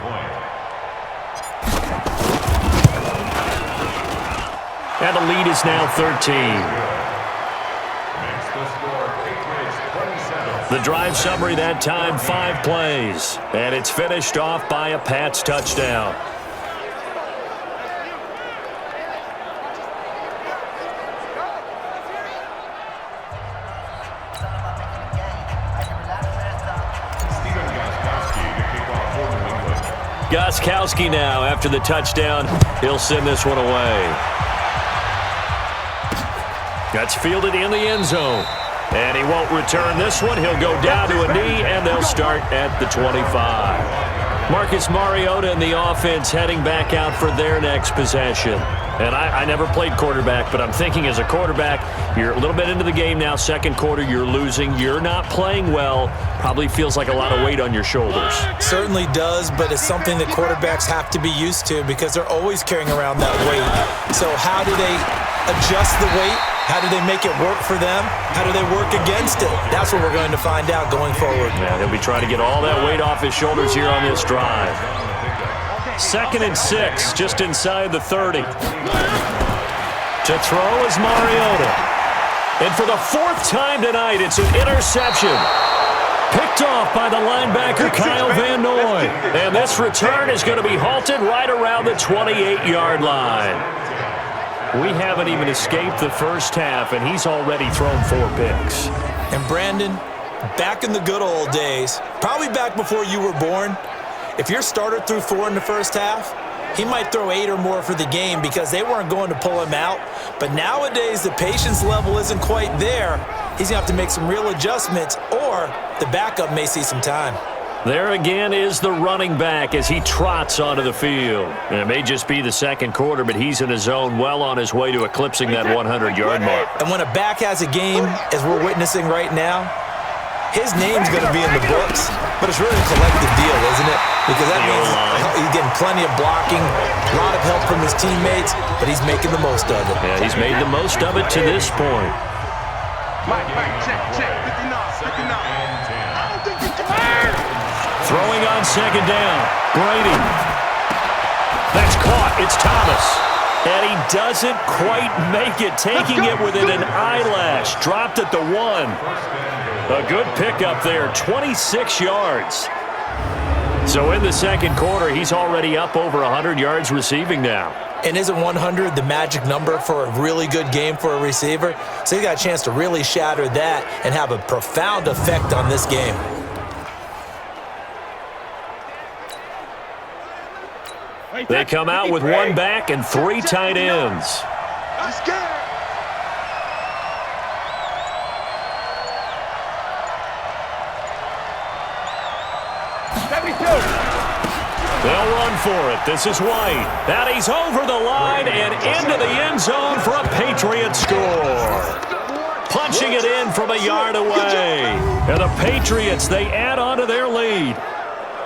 And the lead is now 13. The drive summary that time, 5 plays. And it's finished off by a Pats touchdown. Gostkowski now, after the touchdown, he'll send this one away. That's fielded in the end zone. And he won't return this one. He'll go down to a knee, and they'll start at the 25. Marcus Mariota and the offense heading back out for their next possession. And I never played quarterback, but I'm thinking as a quarterback, you're a little bit into the game now. Second quarter, you're losing. You're not playing well. Probably feels like a lot of weight on your shoulders. Certainly does, but it's something that quarterbacks have to be used to because they're always carrying around that weight. So how do they adjust the weight? How do they make it work for them? How do they work against it? That's what we're going to find out going forward. Yeah, he'll be trying to get all that weight off his shoulders here on this drive. 2nd and 6, just inside the 30. To throw is Mariota. And for the 4th time tonight, it's an interception. Picked off by the linebacker Kyle Van Noy. And this return is going to be halted right around the 28-yard line. We haven't even escaped the first half, and he's already thrown 4 picks. And Brandon, back in the good old days, probably back before you were born, if your starter threw 4 in the first half, he might throw 8 or more for the game because they weren't going to pull him out. But nowadays, the patience level isn't quite there. He's going to have to make some real adjustments, or the backup may see some time. There again is the running back as he trots onto the field. And it may just be the second quarter, but he's in his zone well on his way to eclipsing that 100-yard mark. And when a back has a game, as we're witnessing right now, his name's going to be in the books, but it's really a collective deal, isn't it? Because that means he's getting plenty of blocking, a lot of help from his teammates, but he's making the most of it. Yeah, he's made the most of it to this point. Mike, check, 59, 59. I don't think you can. Throwing on 2nd down, Brady. That's caught, it's Thomas. And he doesn't quite make it, taking it within an eyelash. Dropped at the 1. A good pickup there, 26 yards. So in the second quarter, he's already up over 100 yards receiving now. And isn't 100 the magic number for a really good game for a receiver? So he got a chance to really shatter that and have a profound effect on this game. They come out with 1 back and 3 tight ends. Let's go. They'll run for it. This is White. And he's over the line and into the end zone for a Patriot score. Punching it in from a yard away. And the Patriots, they add on to their lead.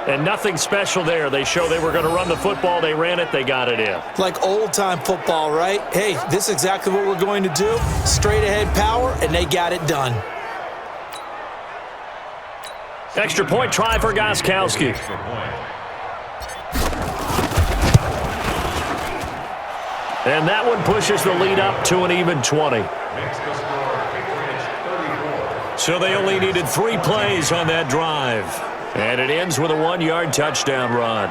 And nothing special there. They show they were going to run the football. They ran it. They got it in. Like old-time football, right? Hey, this is exactly what we're going to do. Straight-ahead power, and they got it done. Extra point try for Gostkowski. And that one pushes the lead up to an even 20. So they only needed 3 plays on that drive. And it ends with a 1-yard touchdown run.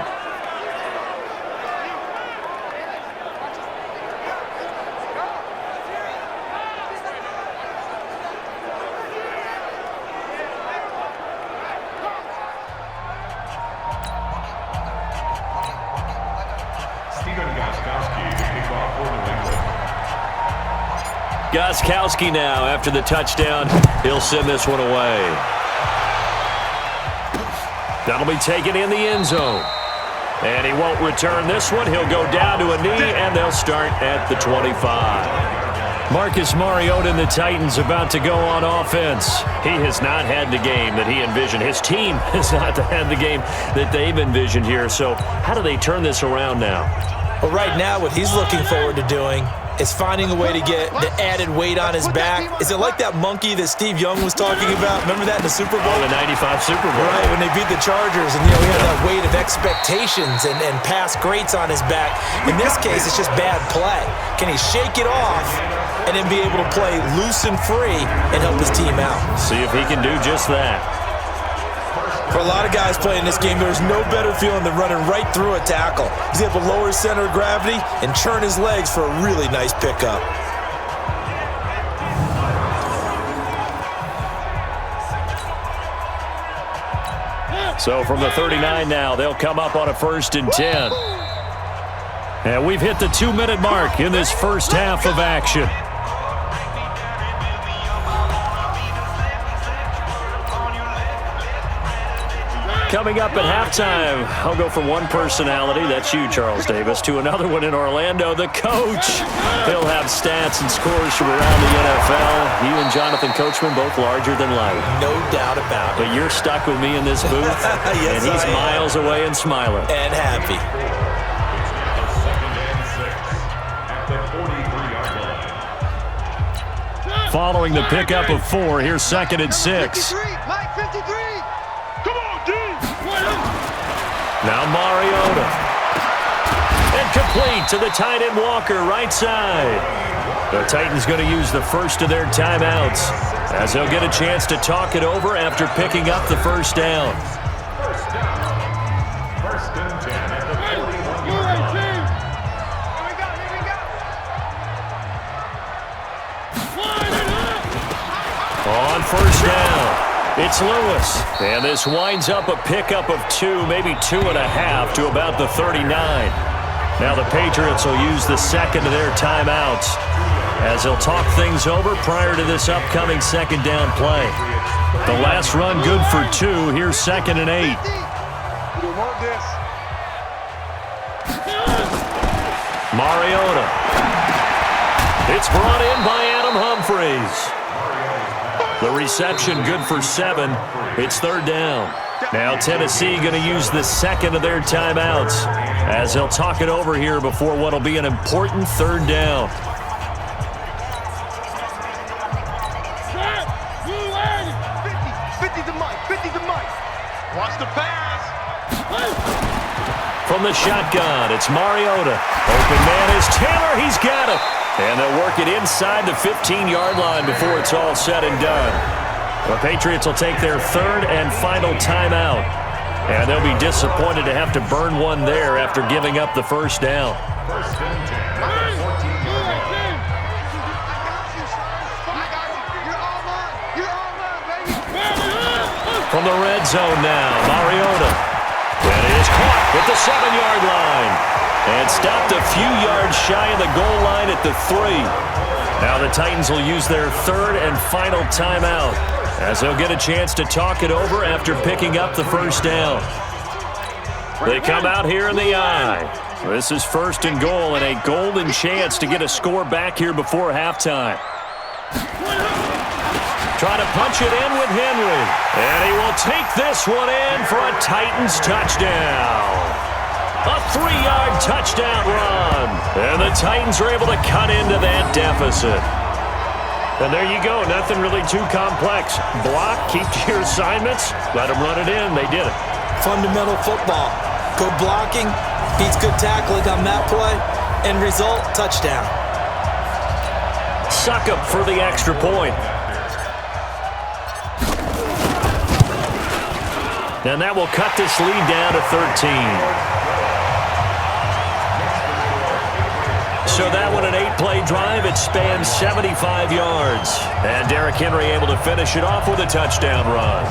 Gostkowski now after the touchdown. He'll send this one away. That'll be taken in the end zone. And he won't return this one. He'll go down to a knee, and they'll start at the 25. Marcus Mariota and the Titans about to go on offense. He has not had the game that he envisioned. His team has not had the game that they've envisioned here. So how do they turn this around now? Well, right now what he's looking forward to doing is finding a way to get the added weight on his back. Is it like that monkey that Steve Young was talking about? Remember that in the Super Bowl? The 95 Super Bowl. Right, when they beat the Chargers, and he had that weight of expectations and past greats on his back. In this case, it's just bad play. Can he shake it off and then be able to play loose and free and help his team out? See if he can do just that. For a lot of guys playing this game, there's no better feeling than running right through a tackle. He's able to lower his center of gravity and churn his legs for a really nice pickup. So from the 39 now, they'll come up on a 1st and 10. And we've hit the 2-minute mark in this first half of action. Coming up at halftime, I'll go from one personality, that's you, Charles Davis, to another one in Orlando, the coach. He'll have stats and scores from around the NFL. You and Jonathan Coachman, both larger than life. No doubt about it. But you're stuck with me in this booth, yes, and he's miles away and smiling. And happy. Following the pickup of 4, here's 2nd and 6. Now Mariota. And complete to the tight end Walker, right side. The Titans going to use the first of their timeouts as they'll get a chance to talk it over after picking up the first down. First and 10 at the 41. On first down, it's Lewis. And this winds up a pickup of 2, maybe 2.5 to about the 39. Now the Patriots will use the second of their timeouts as they'll talk things over prior to this upcoming 2nd down play. The last run good for 2. Here's 2nd and 8. Mariota. It's brought in by Adam Humphries. The reception good for 7. It's 3rd down. Now Tennessee going to use the second of their timeouts as they'll talk it over here before what will be an important 3rd down. Watch the pass. From the shotgun, it's Mariota. Open man is Taylor. He's got it. And they'll work it inside the 15-yard line before it's all said and done. The Patriots will take their 3rd and final timeout. And they'll be disappointed to have to burn one there after giving up the first down. First and 10 at the 14-yard line. From the red zone now, Mariota. And it is caught at the 7-yard line. And stopped a few yards shy of the goal line at the 3. Now the Titans will use their 3rd and final timeout as they'll get a chance to talk it over after picking up the first down. They come out here in the I. This is 1st and goal and a golden chance to get a score back here before halftime. Trying to punch it in with Henry. And he will take this one in for a Titans touchdown. A 3-yard touchdown run. And the Titans are able to cut into that deficit. And there you go. Nothing really too complex. Block, keep to your assignments, let them run it in. They did it. Fundamental football. Good blocking, beats good tackling on that play. End result, touchdown. Suck up for the extra point. And that will cut this lead down to 13. So that one, an 8-play drive. It spans 75 yards. And Derrick Henry able to finish it off with a touchdown run.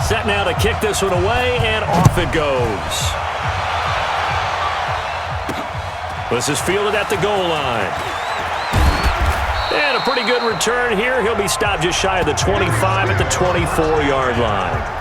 Set now to kick this one away, and off it goes. This is fielded at the goal line. And a pretty good return here. He'll be stopped just shy of the 25 at the 24-yard line.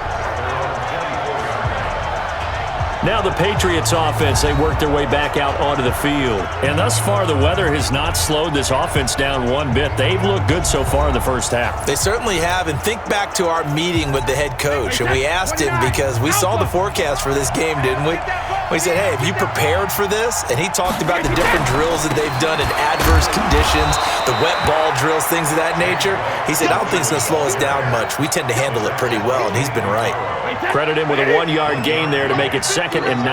Now the Patriots offense, they work their way back out onto the field. And thus far, the weather has not slowed this offense down one bit. They've looked good so far in the first half. They certainly have. And think back to our meeting with the head coach. And we asked him, because we saw the forecast for this game, didn't we? We said, hey, have you prepared for this? And he talked about the different drills that they've done in adverse conditions, the wet ball drills, things of that nature. He said, I don't think it's going to slow us down much. We tend to handle it pretty well, and he's been right. Credit him with a 1-yard gain there to make it 2nd and 9.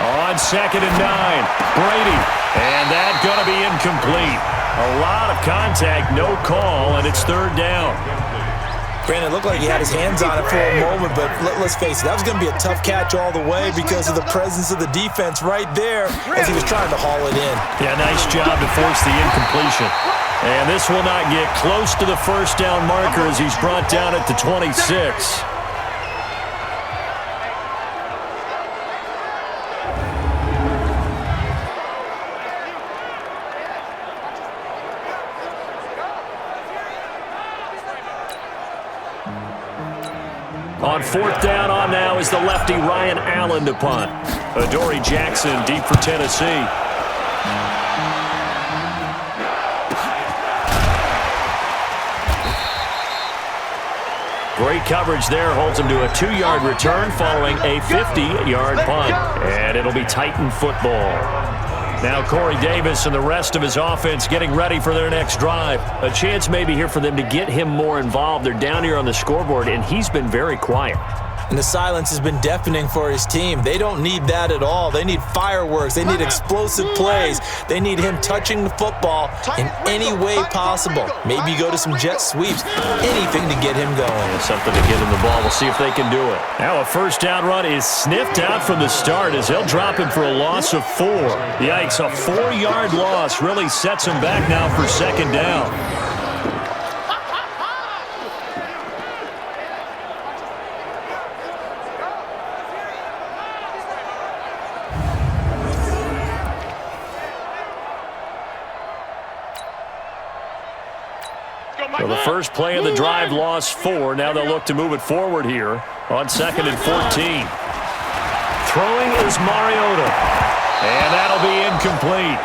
On 2nd and 9, Brady. And that's going to be incomplete. A lot of contact, no call, and it's 3rd down. Granted, it looked like he had his hands on it for a moment, but let's face it, that was going to be a tough catch all the way because of the presence of the defense right there as he was trying to haul it in. Yeah, nice job to force the incompletion. And this will not get close to the first down marker as he's brought down at the 26. On 4th down, on now is the lefty Ryan Allen to punt. Adoree Jackson deep for Tennessee. Great coverage there, holds him to a 2-yard return following a 50-yard punt. And it'll be Titan football. Now Corey Davis and the rest of his offense getting ready for their next drive. A chance maybe here for them to get him more involved. They're down here on the scoreboard, and he's been very quiet. And the silence has been deafening for his team. They don't need that at all. They need fireworks. They need explosive plays. They need him touching the football in any way possible. Maybe go to some jet sweeps. Anything to get him going. Something to get him the ball. We'll see if they can do it. Now a 1st down run is sniffed out from the start as they'll drop him for a loss of 4. Yikes, a 4-yard loss really sets him back now for 2nd down. So the first play of the drive lost 4. Now they'll look to move it forward here on 2nd and 14. Throwing is Mariota. And that'll be incomplete.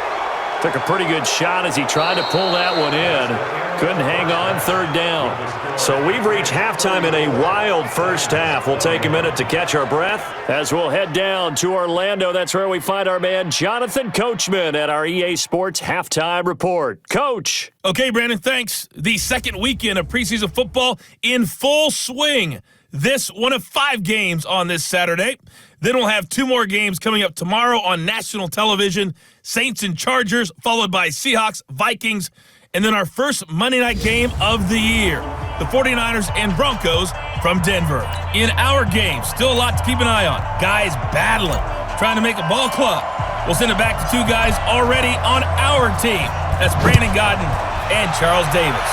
Took a pretty good shot as he tried to pull that one in. Couldn't hang on, 3rd down. So we've reached halftime in a wild first half. We'll take a minute to catch our breath as we'll head down to Orlando. That's where we find our man Jonathan Coachman at our EA Sports Halftime Report. Coach. Okay, Brandon, thanks. The second weekend of preseason football in full swing. This one of 5 games on this Saturday. Then we'll have 2 more games coming up tomorrow on national television. Saints and Chargers, followed by Seahawks, Vikings, and then our first Monday night game of the year, the 49ers and Broncos from Denver. In our game, still a lot to keep an eye on. Guys battling, trying to make a ball club. We'll send it back to 2 guys already on our team. That's Brandon Godden and Charles Davis.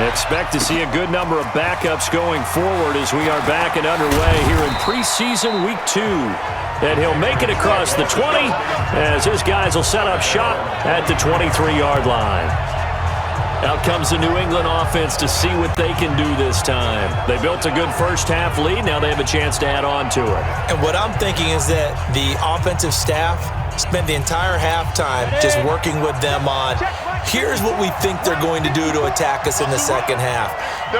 Expect to see a good number of backups going forward as we are back and underway here in preseason week 2. And he'll make it across the 20 as his guys will set up shop at the 23-yard line. Out comes the New England offense to see what they can do this time. They built a good first half lead. Now they have a chance to add on to it. And what I'm thinking is that the offensive staff spent the entire halftime just working with them on Here's what we think they're going to do to attack us in the second half.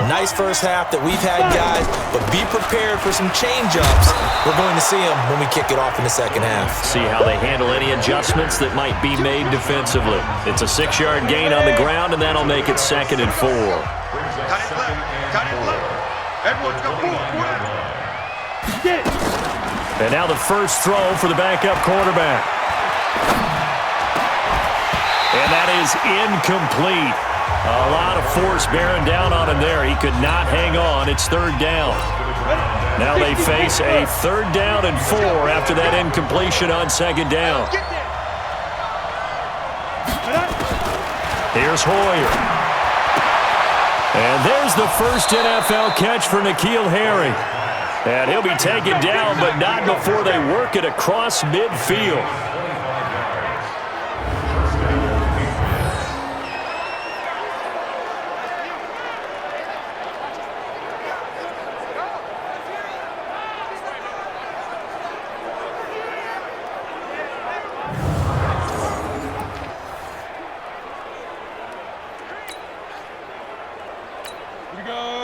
Nice first half that we've had, guys, but be prepared for some change-ups. We're going to see them when we kick it off in the second half. See how they handle any adjustments that might be made defensively. It's a 6-yard gain on the ground, and that'll make it 2nd and 4. Cut it left. Cut it left. Everyone's got four. And now the first throw for the backup quarterback. And that is incomplete. A lot of force bearing down on him there. He could not hang on. It's 3rd down. Now they face a 3rd down and 4 after that incompletion on 2nd down. Here's Hoyer. And there's the first NFL catch for N'Keal Harry. And he'll be taken down, but not before they work it across midfield.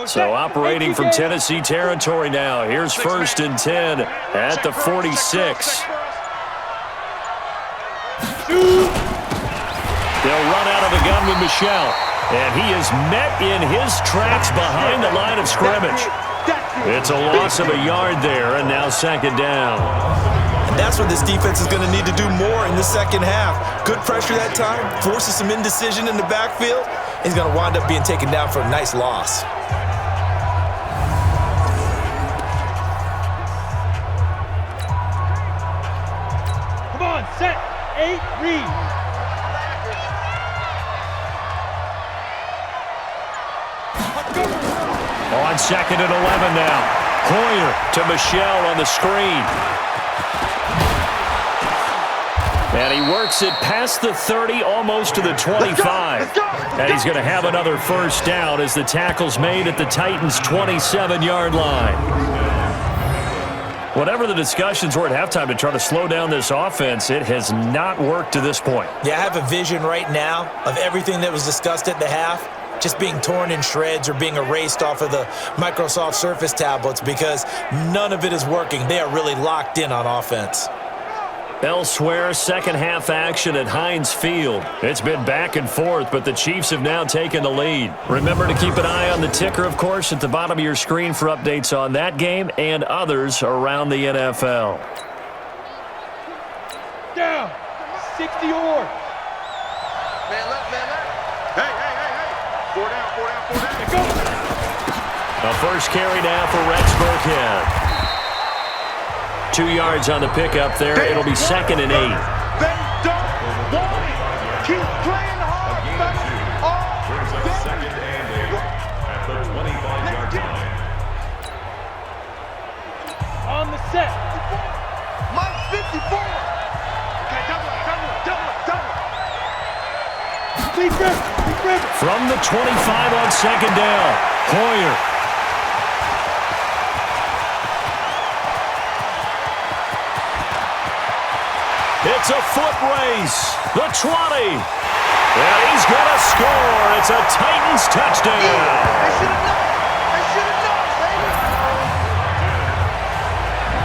So operating from Tennessee territory now. Here's 1st and 10 at the 46. They'll run out of the gun with Michel. And he is met in his tracks behind the line of scrimmage. It's a loss of a yard there, and now 2nd down. And that's what this defense is going to need to do more in the second half. Good pressure that time, forces some indecision in the backfield. He's going to wind up being taken down for a nice loss. Set, 8, read. On 2nd and 11 now. Hoyer to Michel on the screen. And he works it past the 30, almost to the 25. And he's going to have another first down as the tackle's made at the Titans' 27-yard line. Whatever the discussions were at halftime to try to slow down this offense, it has not worked to this point. Yeah, I have a vision right now of everything that was discussed at the half just being torn in shreds or being erased off of the Microsoft Surface tablets because none of it is working. They are really locked in on offense. Elsewhere, second half action at Heinz Field. It's been back and forth, but the Chiefs have now taken the lead. Remember to keep an eye on the ticker, of course, at the bottom of your screen for updates on that game and others around the NFL. Down. 60 or. Man left, man left. Hey. 4 down. A first carry now for Rex Burkhead. 2 yards on the pickup there. It'll be 2nd and 8. They don't want it. Keep playing hard. Here's a 2nd and 8 at the 25-yard line. On the set. Mike 54. Okay, double. Deep grip. From the 25 on 2nd down. Hoyer. It's a foot race. The 20. And he's going to score. It's a Titans touchdown. They should have known.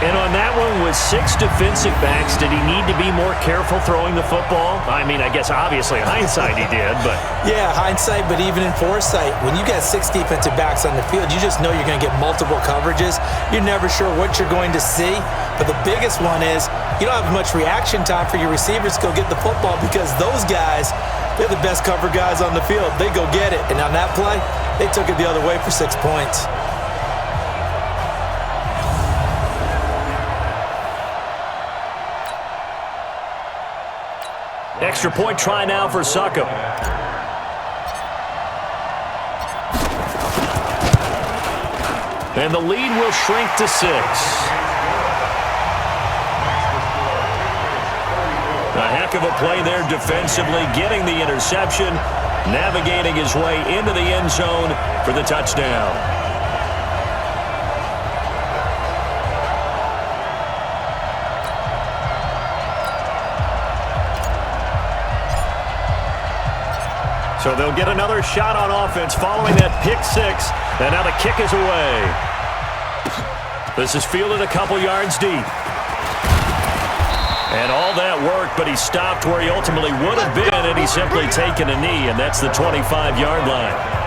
And on that one, with 6 defensive backs, did he need to be more careful throwing the football? I mean, I guess obviously hindsight he did, but... Yeah, hindsight, but even in foresight, when you got 6 defensive backs on the field, you just know you're going to get multiple coverages. You're never sure what you're going to see. But the biggest one is you don't have much reaction time for your receivers to go get the football because those guys, they're the best cover guys on the field. They go get it. And on that play, they took it the other way for 6 points. Extra point try now for Succop. And the lead will shrink to 6. A heck of a play there defensively, getting the interception, navigating his way into the end zone for the touchdown. So they'll get another shot on offense following that pick six. And now the kick is away. This is fielded a couple yards deep. And all that worked, but he stopped where he ultimately would have been, and he's simply taken a knee, and that's the 25-yard line.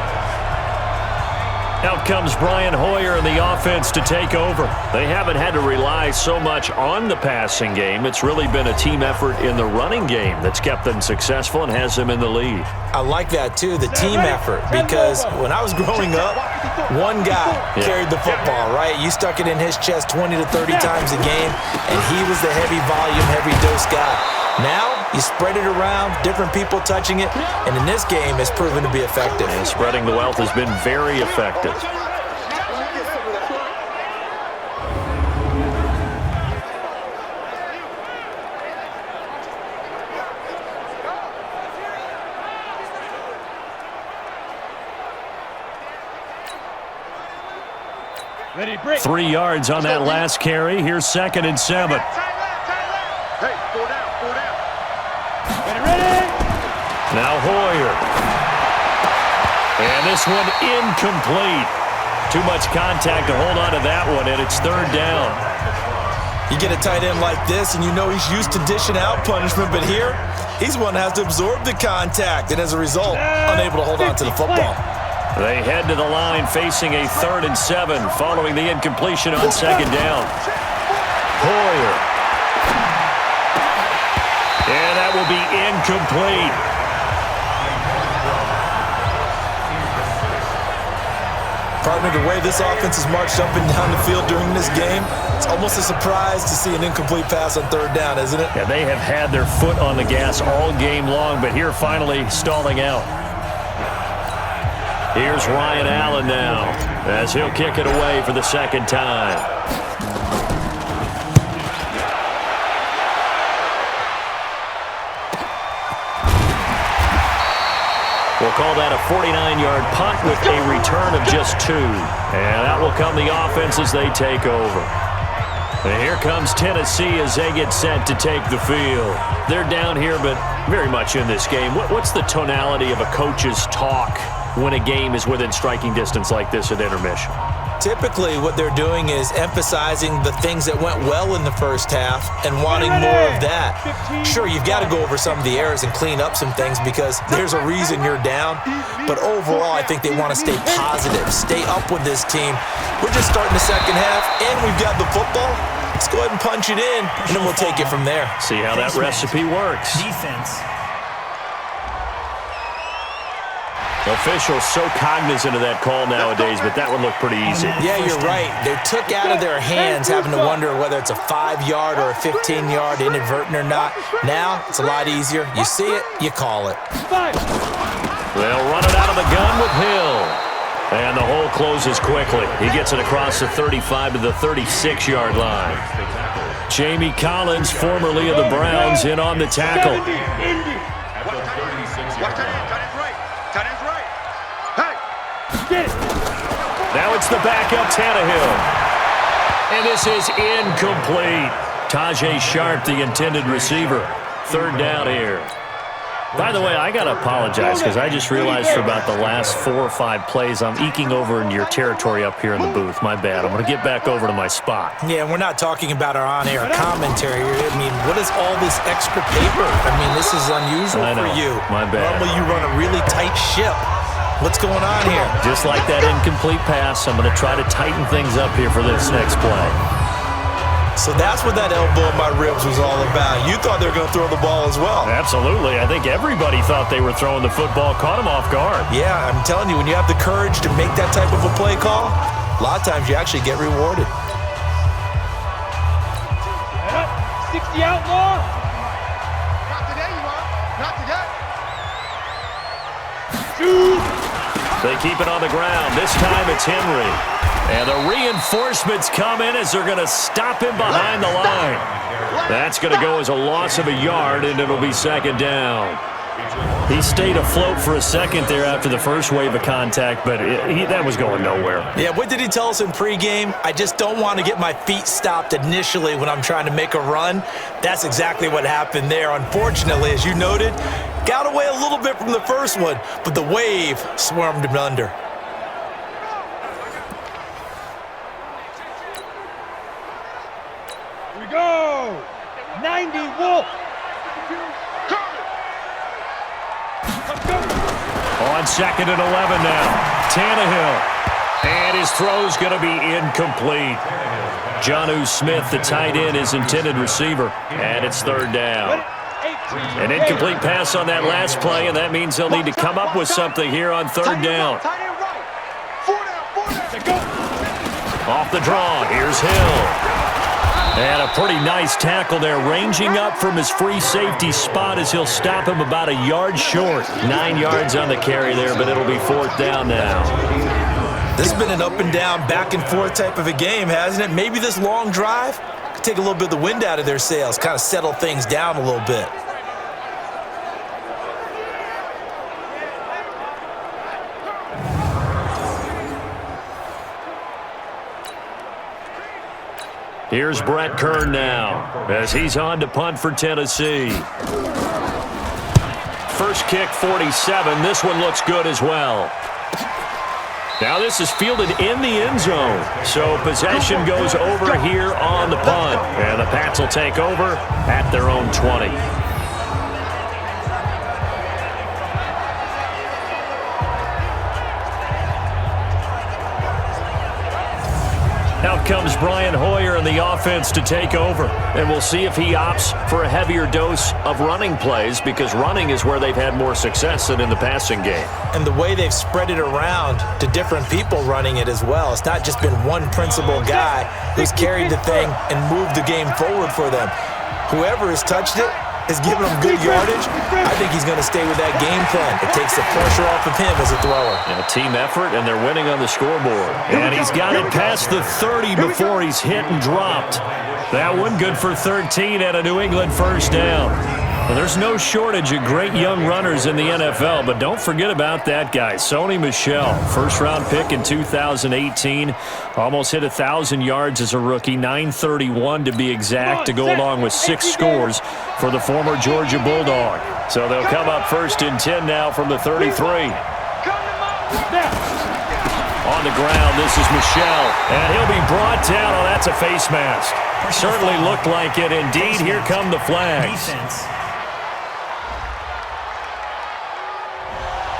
Out comes Brian Hoyer in the offense to take over. They haven't had to rely so much on the passing game. It's really been a team effort in the running game that's kept them successful and has them in the lead. I like that, too, the team effort, because when I was growing up, one guy carried the football, right? You stuck it in his chest 20 to 30 times a game, and he was the heavy volume, heavy dose guy. Now, you spread it around, different people touching it, and in this game, it's proven to be effective. And spreading the wealth has been very effective. Ready, break. 3 yards on that last carry. Here's 2nd and 7. Hey, 4 down, 4 down. Ready. Now Hoyer. And this one incomplete. Too much contact to hold on to that one, and it's 3rd down. You get a tight end like this, and you know he's used to dishing out punishment, but here, he's one that has to absorb the contact, and as a result, unable to hold on to the football. They head to the line facing a 3rd and 7 following the incompletion on 2nd down. Hoyer. And that will be incomplete. Partner, the way this offense has marched up and down the field during this game, it's almost a surprise to see an incomplete pass on 3rd down, isn't it? Yeah, they have had their foot on the gas all game long, but here finally stalling out. Here's Ryan Allen now, as he'll kick it away for the 2nd time. We'll call that a 49-yard punt with a return of just 2. And that will come the offense as they take over. And here comes Tennessee as they get set to take the field. They're down here, but very much in this game. What's the tonality of a coach's talk when a game is within striking distance like this at intermission? Typically, what they're doing is emphasizing the things that went well in the first half and wanting more of that. Sure, you've got to go over some of the errors and clean up some things because there's a reason you're down. But overall, I think they want to stay positive, stay up with this team. We're just starting the second half, and we've got the football. Let's go ahead and punch it in, and then we'll take it from there. See how that recipe works. Defense. Officials so cognizant of that call nowadays, but that one looked pretty easy. Yeah, you're right. They took out of their hands having to wonder whether it's a 5-yard or a 15-yard, inadvertent or not. Now, it's a lot easier. You see it, you call it. They'll run it out of the gun with Hill. And the hole closes quickly. He gets it across the 35 to the 36-yard line. Jamie Collins, formerly of the Browns, in on the tackle. Now it's the backup Tannehill. And this is incomplete. Tajay Sharp, the intended receiver. 3rd down here. By the way, I got to apologize because I just realized for about the last 4 or 5 plays, I'm eking over into your territory up here in the booth. My bad. I'm going to get back over to my spot. Yeah, we're not talking about our on-air commentary. I mean, what is all this extra paper? I mean, this is unusual for you. My bad. Normally you run a really tight ship. What's going on here? Just like that incomplete pass, I'm going to try to tighten things up here for this next play. So that's what that elbow in my ribs was all about. You thought they were going to throw the ball as well. Absolutely. I think everybody thought they were throwing the football, caught him off guard. Yeah, I'm telling you, when you have the courage to make that type of a play call, a lot of times you actually get rewarded. 60 outlaw. Not today, you are. Not today. They keep it on the ground. This time it's Henry. And the reinforcements come in as they're going to stop him behind the line. That's going to go as a loss of a yard, and it'll be 2nd down. He stayed afloat for a second there after the first wave of contact, but that was going nowhere. Yeah, what did he tell us in pregame? I just don't want to get my feet stopped initially when I'm trying to make a run. That's exactly what happened there. Unfortunately, as you noted, Got away a little bit from the first one, but the wave swarmed him under. Here we go. 90 Wolf. On 2nd and 11 now. Tannehill. And his throw's going to be incomplete. Jonnu Smith, the tight end, is intended receiver. And it's 3rd down. An incomplete pass on that last play, and that means they'll need to come up with something here on 3rd down. Off the draw, here's Hill. And a pretty nice tackle there, ranging up from his free safety spot as he'll stop him about a yard short. 9 yards on the carry there, but it'll be 4th down now. This has been an up and down, back and forth type of a game, hasn't it? Maybe this long drive could take a little bit of the wind out of their sails, kind of settle things down a little bit. Here's Brett Kern now as he's on to punt for Tennessee. First kick, 47. This one looks good as well. Now this is fielded in the end zone. So possession goes over here on the punt. And the Pats will take over at their own 20. Out comes Brian Hoyer in the offense to take over. And we'll see if he opts for a heavier dose of running plays, because running is where they've had more success than in the passing game. And the way they've spread it around to different people running it as well. It's not just been one principal guy who's carried the thing and moved the game forward for them. Whoever has touched it has given them good yardage. I think he's going to stay with that game plan. It takes the pressure off of him as a thrower. And a team effort, and they're winning on the scoreboard. And he's got it past the 30 before he's hit and dropped. That one good for 13 and a New England 1st down. Well, there's no shortage of great young runners in the NFL, but don't forget about that guy, Sony Michel. 1st-round pick in 2018. Almost hit 1,000 yards as a rookie, 931 to be exact, to go along with 6 scores for the former Georgia Bulldog. So they'll come up 1st and 10 now from the 33. On the ground, this is Michel, and he'll be brought down. Oh, that's a face mask. Certainly looked like it. Indeed, here come the flags.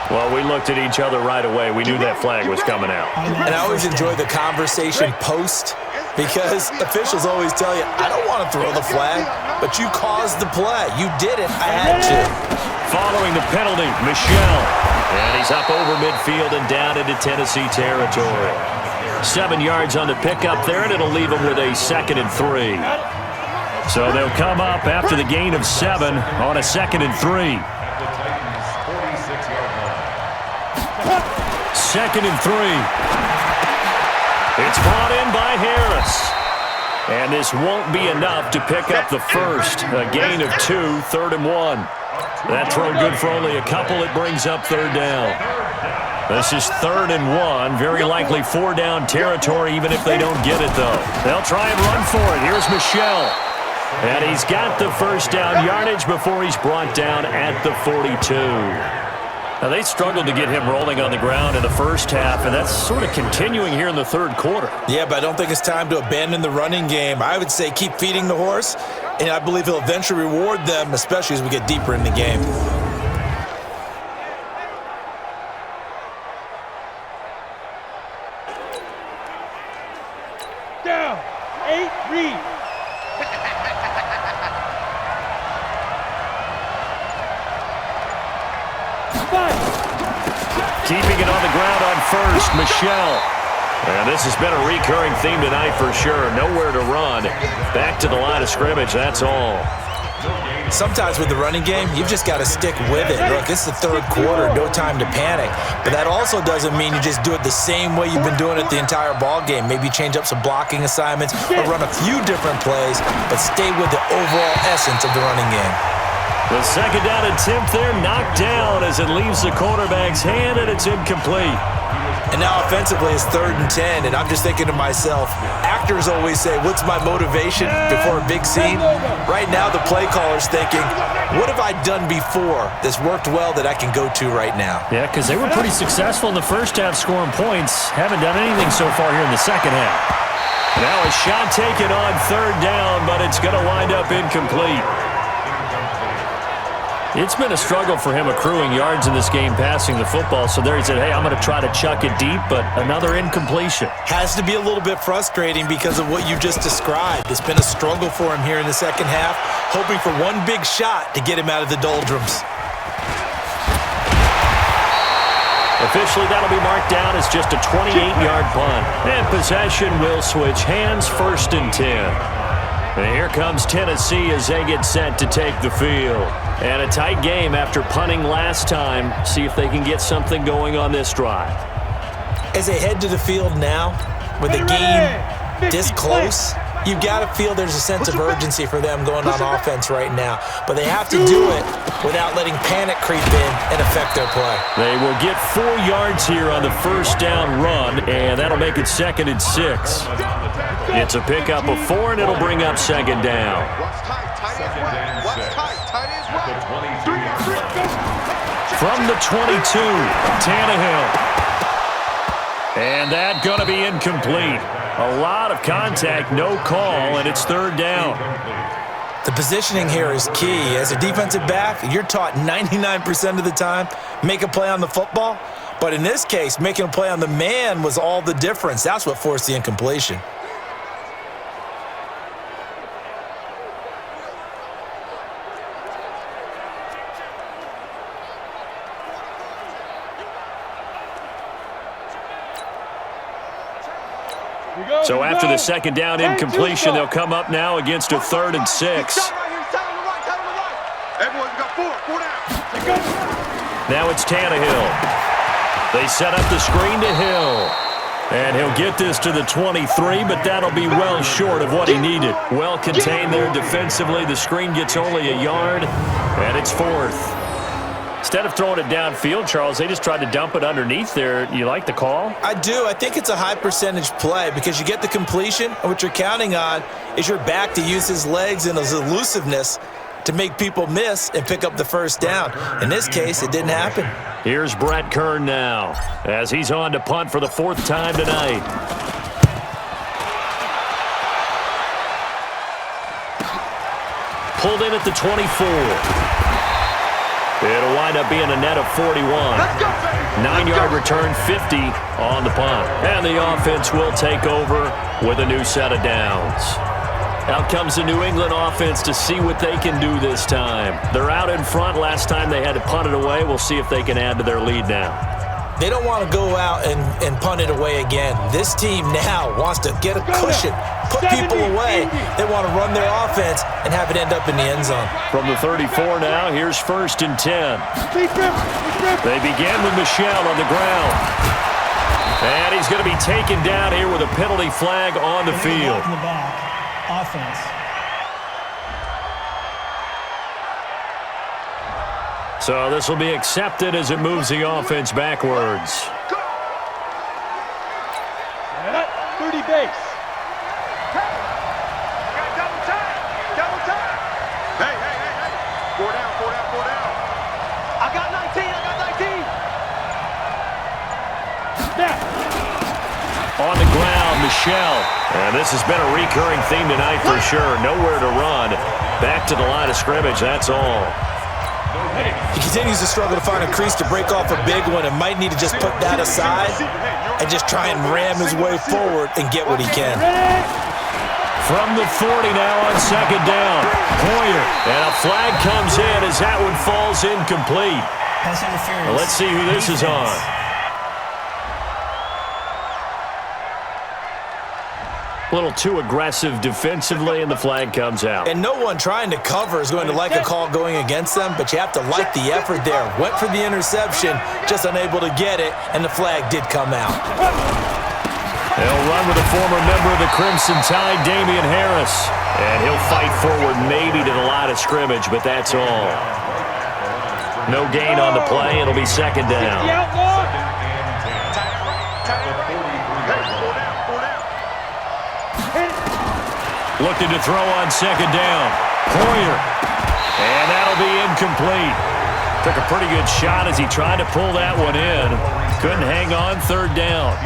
Well, we looked at each other right away. We knew that flag was coming out. And I always enjoy the conversation post, because officials always tell you, I don't want to throw the flag, but you caused the play. You did it. I had to. Following the penalty, Michel. And he's up over midfield and down into Tennessee territory. 7 yards on the pickup there, and it'll leave him with a 2nd and 3. So they'll come up after the gain of 7 on a 2nd and 3. 2nd and 3. It's brought in by Harris. And this won't be enough to pick up the first. A gain of 2, 3rd and 1. That throw good for only a couple. It brings up 3rd down. This is 3rd and 1. Very likely 4 down territory, even if they don't get it, though. They'll try and run for it. Here's Michel. And he's got the 1st down yardage before he's brought down at the 42. Now, they struggled to get him rolling on the ground in the first half, and that's sort of continuing here in the 3rd quarter. Yeah, but I don't think it's time to abandon the running game. I would say keep feeding the horse, and I believe he'll eventually reward them, especially as we get deeper in the game. Down. 8, read. Keeping it on the ground on 1st, Michel. And this has been a recurring theme tonight for sure. Nowhere to run. Back to the line of scrimmage, that's all. Sometimes with the running game, you've just got to stick with it. Look, it's the 3rd quarter, no time to panic. But that also doesn't mean you just do it the same way you've been doing it the entire ball game. Maybe change up some blocking assignments or run a few different plays, but stay with the overall essence of the running game. The 2nd down attempt there knocked down as it leaves the quarterback's hand, and it's incomplete. And now offensively it's 3rd and 10, and I'm just thinking to myself, actors always say, what's my motivation before a big scene? Right now the play caller's thinking, what have I done before that's worked well that I can go to right now? Yeah, because they were pretty successful in the first half scoring points. Haven't done anything so far here in the second half. Now a shot taken on 3rd down, but it's going to wind up incomplete. It's been a struggle for him accruing yards in this game passing the football. So there he said, hey, I'm going to try to chuck it deep, but another incompletion. Has to be a little bit frustrating because of what you just described. It's been a struggle for him here in the second half, hoping for one big shot to get him out of the doldrums. Officially, that'll be marked down as just a 28-yard punt. And possession will switch hands, 1st and 10. And here comes Tennessee as they get set to take the field. And a tight game after punting last time. See if they can get something going on this drive. As they head to the field now, with the game this close, you've got to feel there's a sense of urgency for them going on offense right now. But they have to do it without letting panic creep in and affect their play. They will get 4 yards here on the 1st down run, and that'll make it 2nd and 6. It's a pickup of 4, and it'll bring up 2nd down. From the 22, Tannehill. And that going to be incomplete. A lot of contact, no call, and it's 3rd down. The positioning here is key. As a defensive back, you're taught 99% of the time, make a play on the football. But in this case, making a play on the man was all the difference. That's what forced the incompletion. So after the 2nd down incompletion, they'll come up now against a 3rd and 6. Now it's Tannehill. They set up the screen to Hill. And he'll get this to the 23, but that'll be well short of what he needed. Well contained there defensively. The screen gets only a yard, and it's 4th. Instead of throwing it downfield, Charles, they just tried to dump it underneath there. You like the call? I do. I think it's a high percentage play because you get the completion, and what you're counting on is your back to use his legs and his elusiveness to make people miss and pick up the 1st down. In this case, it didn't happen. Here's Brett Kern now as he's on to punt for the 4th time tonight. Pulled in at the 24. It'll wind up being a net of 41. 9-yard return, 50 on the punt. And the offense will take over with a new set of downs. Out comes the New England offense to see what they can do this time. They're out in front. Last time they had to punt it away. We'll see if they can add to their lead now. They don't want to go out and punt it away again. This team now wants to get a cushion, put people away. They want to run their offense and have it end up in the end zone. From the 34 now, here's 1st and 10. They begin with Michel on the ground. And he's going to be taken down here with a penalty flag on the field. In the back. Offense. So this will be accepted as it moves the offense backwards. 30 base. Double time. Hey. 4 down. I got 19. Snap. On the ground, Michel. And this has been a recurring theme tonight for sure. Nowhere to run. Back to the line of scrimmage, that's all. He continues to struggle to find a crease to break off a big one and might need to just put that aside and just try and ram his way forward and get what he can. From the 40 now on 2nd down. Poyer. And a flag comes in as that one falls incomplete. Pass interference. Well, let's see who this is on. A little too aggressive defensively, and the flag comes out. And no one trying to cover is going to like a call going against them, but you have to like the effort there. Went for the interception, just unable to get it, and the flag did come out. They'll run with a former member of the Crimson Tide, Damian Harris. And he'll fight forward maybe to the line of scrimmage, but that's all. No gain on the play. It'll be 2nd down. Looking to throw on second down. Hoyer. And that'll be incomplete. Took a pretty good shot as he tried to pull that one in. Couldn't hang on third down.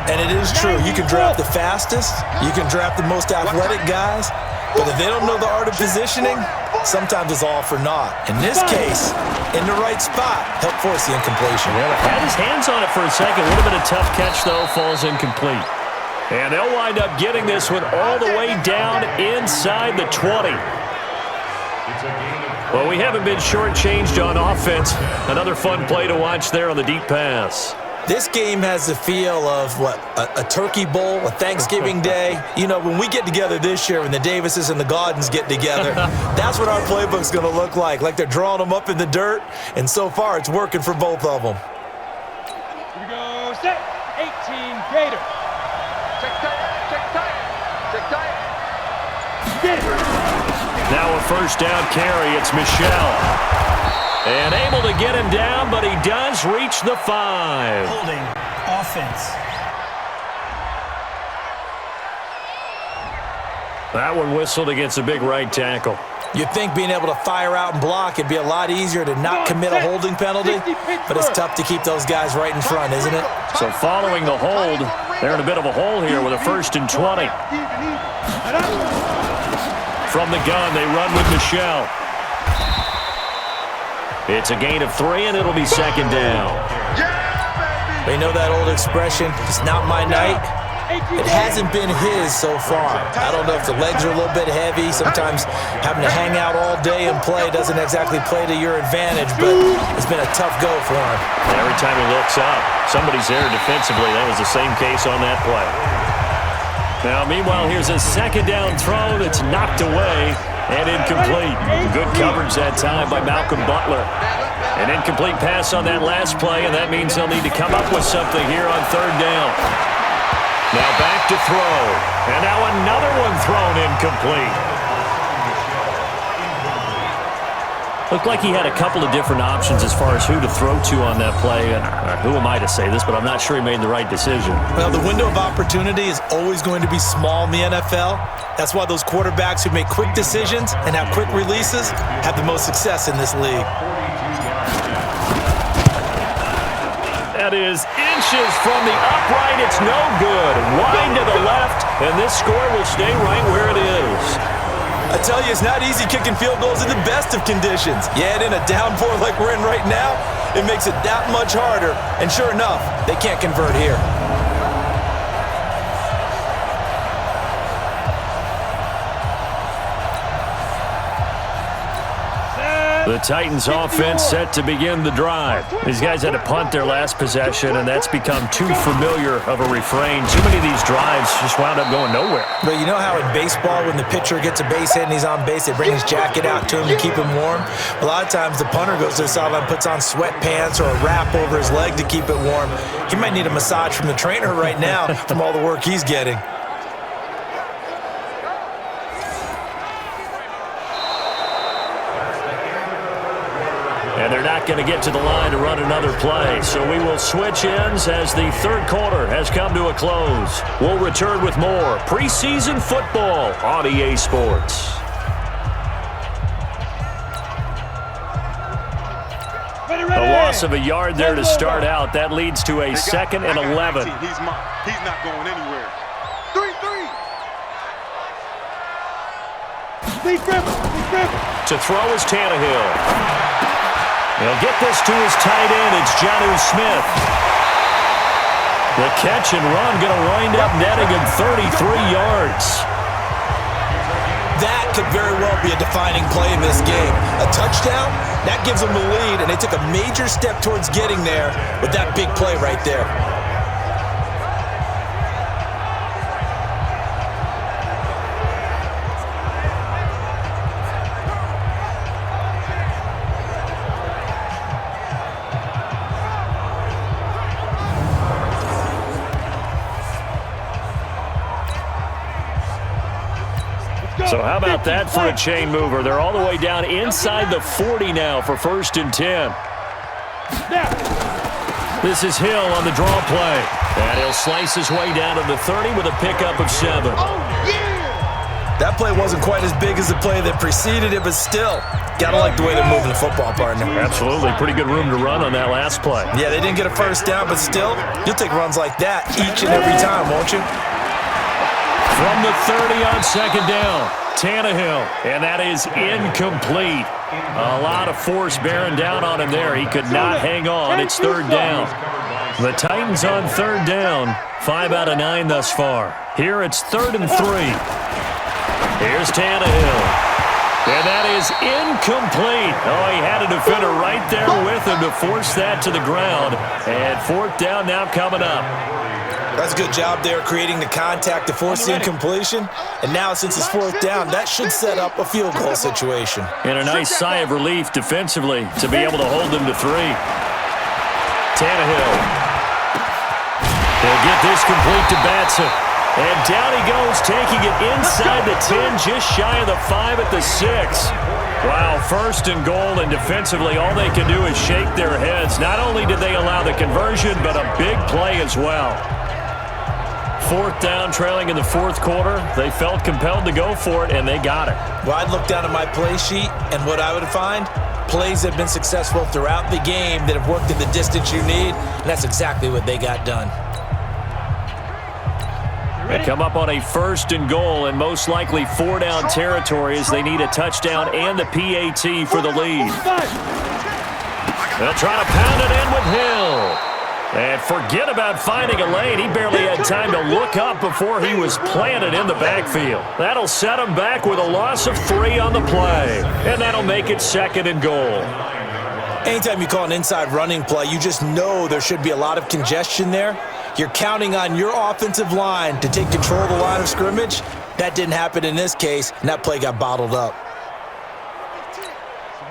And it is true. You can draft the fastest. You can draft the most athletic guys. But if they don't know the art of positioning, sometimes it's all for naught. In this case, in the right spot, helped force the incompletion. Yeah, had his hands on it for a second. Would have been a tough catch, though. Falls incomplete. And they'll wind up getting this one all the way down inside the 20. Well, we haven't been shortchanged on offense. Another fun play to watch there on the deep pass. This game has the feel of, a turkey bowl, a Thanksgiving day. You know, when we get together this year, when the Davises and the Gaudens get together, that's what our playbook's going to look like they're drawing them up in the dirt, and so far it's working for both of them. Here we go, set, 18, Gator. Check tight, check tight, check tight. Get it. Now a first down carry, it's Michelle. And able to get him down, but he does reach the 5. Holding offense. That one whistled against a big right tackle. You'd think being able to fire out and block it'd be a lot easier to not commit a holding penalty, but it's tough to keep those guys right in front, isn't it? So following the hold, they're in a bit of a hole here with a 1st and 20. From the gun, they run with Michelle. It's a gain of 3, and it'll be second down. They know that old expression, it's not my night. It hasn't been his so far. I don't know if the legs are a little bit heavy. Sometimes having to hang out all day and play doesn't exactly play to your advantage, but it's been a tough go for him. Every time he looks up, somebody's there defensively. That was the same case on that play. Now, meanwhile, here's a second down throw that's knocked away and incomplete. Good coverage that time by Malcolm Butler. An incomplete pass on that last play, and that means they'll need to come up with something here on third down. Now back to throw. And now another one thrown incomplete. Looked like he had a couple of different options as far as who to throw to on that play. And who am I to say this, but I'm not sure he made the right decision. Well, the window of opportunity is always going to be small in the NFL. That's why those quarterbacks who make quick decisions and have quick releases have the most success in this league. That is inches from the upright. It's no good. Wide to the left, and this score will stay right where it is. I tell you, it's not easy kicking field goals in the best of conditions. You add in a downpour like we're in right now, it makes it that much harder. And sure enough, they can't convert here. The Titans offense set to begin the drive. These guys had to punt their last possession, and that's become too familiar of a refrain. Too many of these drives just wound up going nowhere. But you know how in baseball, when the pitcher gets a base hit and he's on base, they bring his jacket out to him to keep him warm? A lot of times the punter goes to the sideline, puts on sweatpants or a wrap over his leg to keep it warm. He might need a massage from the trainer right now from all the work he's getting. And they're not going to get to the line to run another play. So we will switch ends as the third quarter has come to a close. We'll return with more preseason football on EA Sports. A loss of a yard there to start out. That leads to a 2nd and 11. He's not going anywhere. 3-3. To throw is Tannehill. He'll get this to his tight end. It's Jonnu Smith. The catch and run going to wind up netting him 33 yards. That could very well be a defining play in this game. A touchdown, that gives them the lead, and they took a major step towards getting there with that big play right there. So how about that for a chain mover? They're all the way down inside the 40 now for 1st and 10. This is Hill on the draw play. And he'll slice his way down to the 30 with a pickup of 7. Oh, yeah! That play wasn't quite as big as the play that preceded it, but still, gotta like the way they're moving the football, partner. Absolutely. Pretty good room to run on that last play. Yeah, they didn't get a first down, but still, you'll take runs like that each and every time, won't you? From the 30 on second down, Tannehill, and that is incomplete. A lot of force bearing down on him there. He could not hang on. It's third down. The Titans on third down, 5 out of 9 thus far. Here it's 3rd and 3. Here's Tannehill. And that is incomplete. Oh, he had a defender right there with him to force that to the ground. And 4th down now coming up. That's a good job there creating the contact to force the incompletion. And now since it's 4th down, that should set up a field goal situation. And a nice sigh of relief defensively to be able to hold them to 3. Tannehill. He'll get this complete to Batson. And down he goes, taking it inside the 10, just shy of the 5 at the 6. Wow, 1st and goal, and defensively all they can do is shake their heads. Not only did they allow the conversion, but a big play as well. 4th down, trailing in the 4th quarter. They felt compelled to go for it, and they got it. Well, I'd look down at my play sheet, and what I would find, plays have been successful throughout the game that have worked in the distance you need, and that's exactly what they got done. They come up on a 1st and goal, and most likely 4-down territory as they need a touchdown and the PAT for the lead. They'll try to pound it in with Hill. And forget about finding a lane. He barely had time to look up before he was planted in the backfield. That'll set him back with a loss of 3 on the play. And that'll make it 2nd and goal. Anytime you call an inside running play, you just know there should be a lot of congestion there. You're counting on your offensive line to take control of the line of scrimmage. That didn't happen in this case, and that play got bottled up.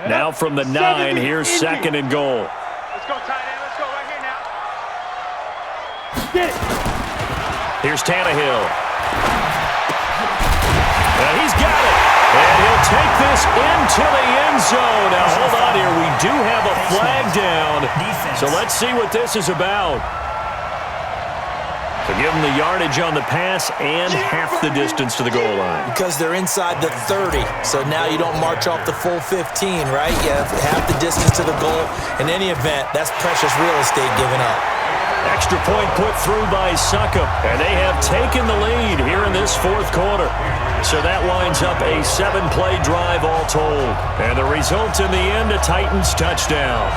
Now from the 9, here's 2nd and goal. Let's go, tight end. Let's go right here now. Here's Tannehill. And he's got it. And he'll take this into the end zone. Now, hold on here. We do have a flag down. So let's see what this is about. So give them the yardage on the pass and half the distance to the goal line. Because they're inside the 30, so now you don't march off the full 15, right? You have half the distance to the goal. In any event, that's precious real estate given up. Extra point put through by Succop, and they have taken the lead here in this 4th quarter. So that winds up a 7-play drive all told. And the result in the end, a Titans touchdown.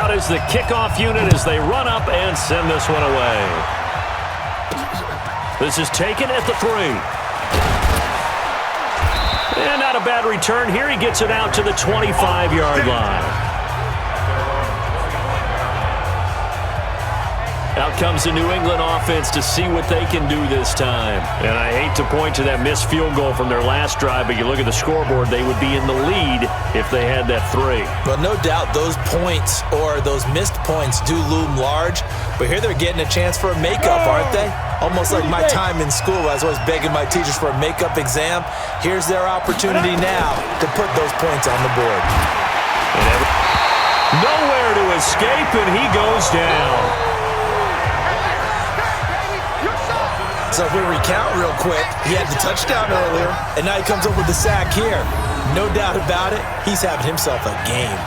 Is the kickoff unit as they run up and send this one away. This is taken at the 3. And not a bad return here. He gets it out to the 25-yard line. Out comes the New England offense to see what they can do this time. And I hate to point to that missed field goal from their last drive, but you look at the scoreboard, they would be in the lead if they had that 3. Well, no doubt those points or those missed points do loom large, but here they're getting a chance for a makeup, aren't they? Almost like my time in school. I was always begging my teachers for a makeup exam. Here's their opportunity now to put those points on the board. Nowhere to escape, and he goes down. So if we recount real quick, he had the touchdown earlier, and now he comes up with the sack here. No doubt about it, he's having himself a game.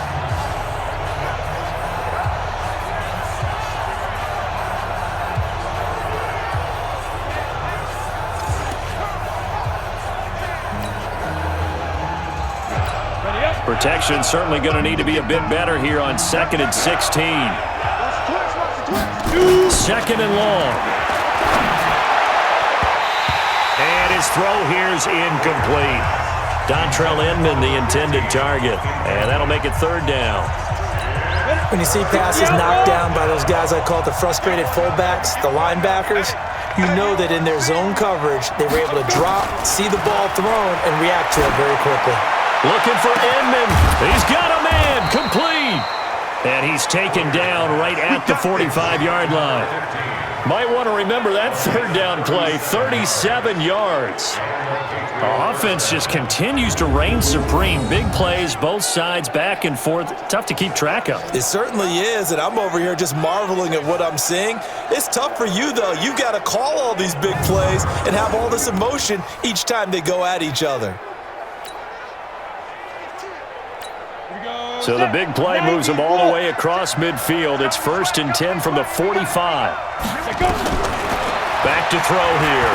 Protection certainly going to need to be a bit better here on 2nd and 16. 2nd and long. And his throw here's incomplete. Dontrell Inman, the intended target. And that'll make it 3rd down. When you see passes knocked down by those guys I call the frustrated fullbacks, the linebackers, you know that in their zone coverage, they were able to drop, see the ball thrown, and react to it very quickly. Looking for Inman. He's got a man. Complete. And he's taken down right at the 45-yard line. Might want to remember that third down play, 37 yards. The offense just continues to reign supreme. Big plays, both sides, back and forth. Tough to keep track of. It certainly is, and I'm over here just marveling at what I'm seeing. It's tough for you, though. You've got to call all these big plays and have all this emotion each time they go at each other. So the big play moves them all the way across midfield. It's 1st and 10 from the 45. Back to throw here.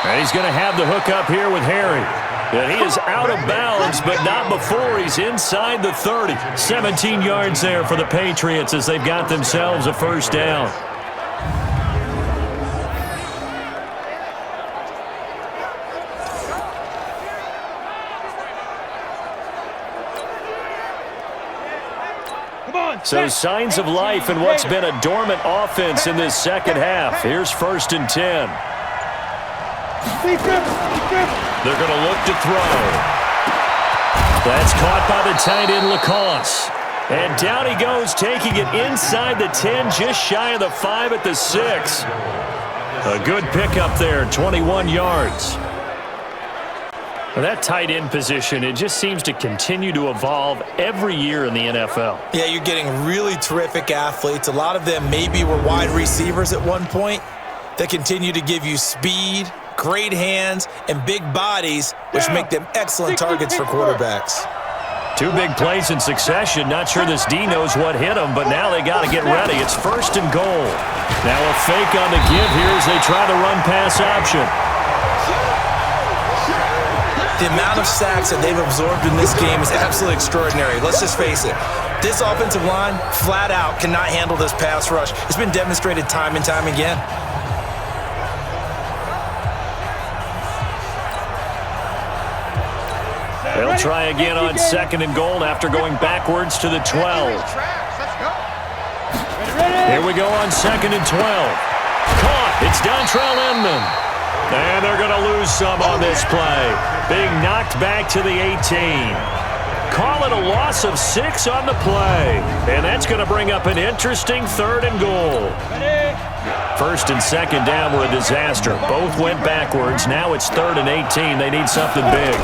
And he's going to have the hook up here with Harry. And he is out of bounds, but not before he's inside the 30. 17 yards there for the Patriots as they've got themselves a first down. So signs of life in what's been a dormant offense in this second half. Here's 1st and 10. They're going to look to throw. That's caught by the tight end, Lacoste. And down he goes, taking it inside the 10, just shy of the 5 at the 6. A good pickup there, 21 yards. Well, that tight end position, it just seems to continue to evolve every year in the NFL. Yeah, you're getting really terrific athletes. A lot of them maybe were wide receivers at one point. They continue to give you speed, great hands, and big bodies, which make them excellent targets for quarterbacks. 2 big plays in succession. Not sure this D knows what hit him, but now they got to get ready. It's 1st and goal. Now a fake on the give here as they try the run-pass option. The amount of sacks that they've absorbed in this game is absolutely extraordinary. Let's just face it. This offensive line, flat out, cannot handle this pass rush. It's been demonstrated time and time again. They'll try again on 2nd and goal after going backwards to the 12. Here we go on 2nd and 12. Caught. It's Dontrell Inman. And they're going to lose some on this play. Being knocked back to the 18. Call it a loss of 6 on the play. And that's going to bring up an interesting 3rd and goal. 1st and 2nd down were a disaster. Both went backwards. Now it's 3rd and 18. They need something big.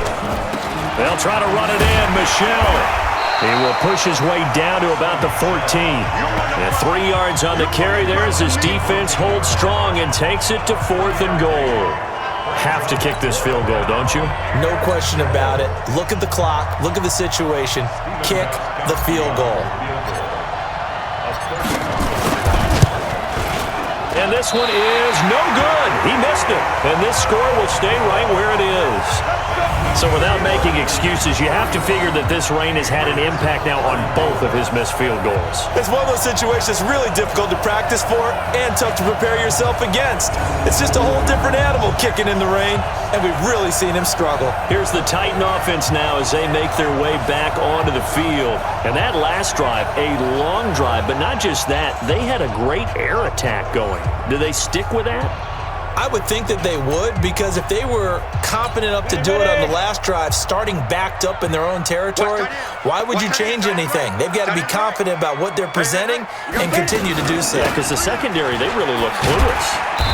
They'll try to run it in. Michel. He will push his way down to about the 14. And 3 yards on the carry there as his defense holds strong and takes it to 4th and goal. Have to kick this field goal, don't you? No question about it. Look at the clock. Look at the situation. Kick the field goal. And this one is no good. He missed it. And this score will stay right where it is. So without making excuses, you have to figure that this rain has had an impact now on both of his missed field goals. It's one of those situations really difficult to practice for and tough to prepare yourself against. It's just a whole different animal kicking in the rain, and we've really seen him struggle. Here's the Titan offense now as they make their way back onto the field. And that last drive, a long drive, but not just that, they had a great air attack going. Do they stick with that? I would think that they would, because if they were confident enough to do it on the last drive, starting backed up in their own territory, why would you change anything? They've got to be confident about what they're presenting and continue to do so. Yeah, because the secondary, they really look clueless.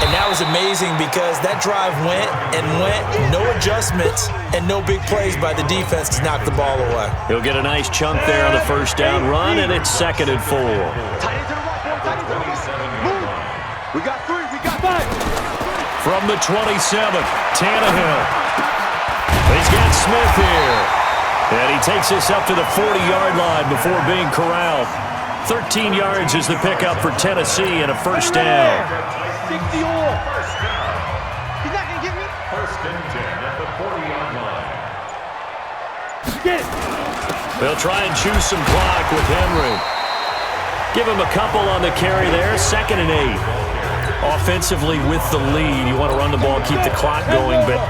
And that was amazing because that drive went and went, no adjustments, and no big plays by the defense to knock the ball away. He'll get a nice chunk there on the first down run, and it's 2nd and 4. Tight end to the right, boy. Tight end to the right. Move. We got 3. We got 5. From the 27, Tannehill. He's got Smith here. And he takes us up to the 40-yard line before being corralled. 13 yards is the pickup for Tennessee and a first down. 60 or. First down. He's not going to get me. 1st and 10 at the 40-yard line. Get it. They'll try and choose some clock with Henry. Give him a couple on the carry there. 2nd and 8. Offensively with the lead, you want to run the ball, keep the clock going, but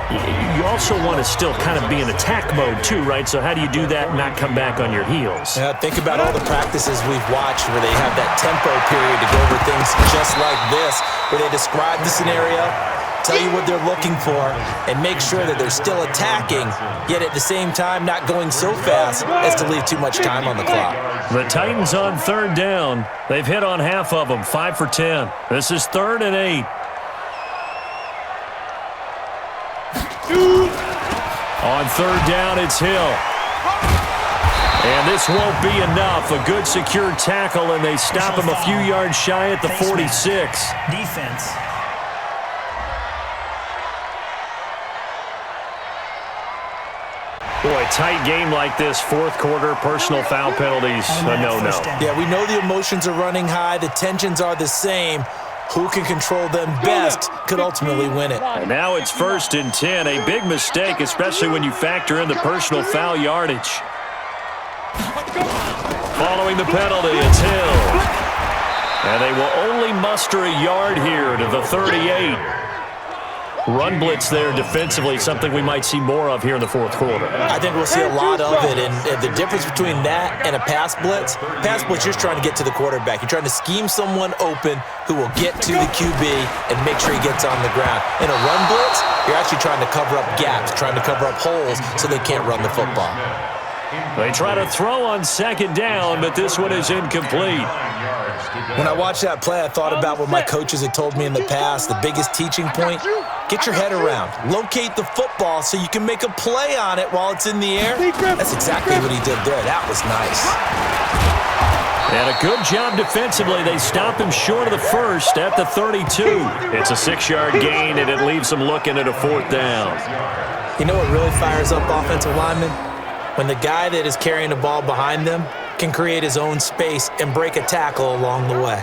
you also want to still kind of be in attack mode too, right? So how do you do that and not come back on your heels? Yeah, think about all the practices we've watched where they have that tempo period to go over things just like this, where they describe the scenario, tell you what they're looking for, and make sure that they're still attacking, yet at the same time not going so fast as to leave too much time on the clock. The Titans on third down. They've hit on half of them, 5 for 10. This is 3rd and 8. On third down, it's Hill. And this won't be enough. A good secure tackle, and they stop him a few yards shy at the 46. Defense. Boy, tight game like this, fourth quarter, personal foul penalties, a no-no. Yeah, we know the emotions are running high. The tensions are the same. Who can control them best could ultimately win it. And now it's 1st and 10, a big mistake, especially when you factor in the personal foul yardage. Following the penalty, it's Hill. And they will only muster a yard here to the 38. Run blitz there defensively, something we might see more of here in the fourth quarter. I think we'll see a lot of it, and the difference between that and a pass blitz, you're just trying to get to the quarterback. You're trying to scheme someone open who will get to the QB and make sure he gets on the ground. In a run blitz, you're actually trying to cover up gaps, trying to cover up holes so they can't run the football. They try to throw on 2nd down, but this one is incomplete. When I watched that play, I thought about what my coaches had told me in the past. The biggest teaching point, get your head around. Locate the football so you can make a play on it while it's in the air. That's exactly what he did there. That was nice. And a good job defensively. They stop him short of the first at the 32. It's a 6-yard gain, and it leaves them looking at a 4th down. You know what really fires up offensive linemen? When the guy that is carrying the ball behind them can create his own space and break a tackle along the way.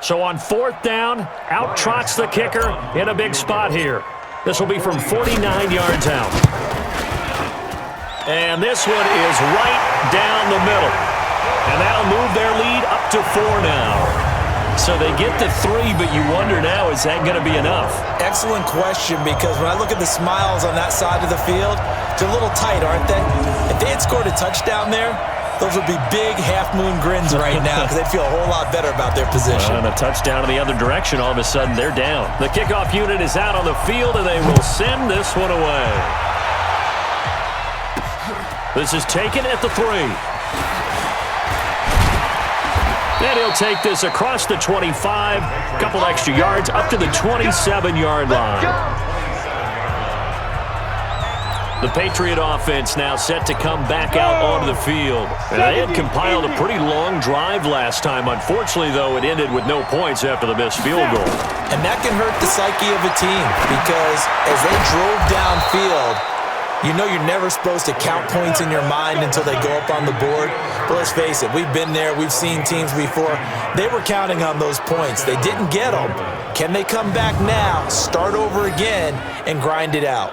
So on 4th down, out trots the kicker in a big spot here. This will be from 49 yards out. And this one is right down the middle. And that'll move their lead up to 4 now. So they get to 3, but you wonder now, is that going to be enough? Excellent question, because when I look at the smiles on that side of the field, they're a little tight, aren't they? If they had scored a touchdown there, those would be big half-moon grins right now because they'd feel a whole lot better about their position. And a touchdown in the other direction, all of a sudden they're down. The kickoff unit is out on the field, and they will send this one away. This is taken at the 3. And he'll take this across the 25, a couple extra yards, up to the 27-yard line. The Patriot offense now set to come back out onto the field. And they had compiled a pretty long drive last time. Unfortunately, though, it ended with no points after the missed field goal. And that can hurt the psyche of a team because as they drove downfield, you know you're never supposed to count points in your mind until they go up on the board. But let's face it, we've been there. We've seen teams before. They were counting on those points. They didn't get them. Can they come back now, start over again, and grind it out?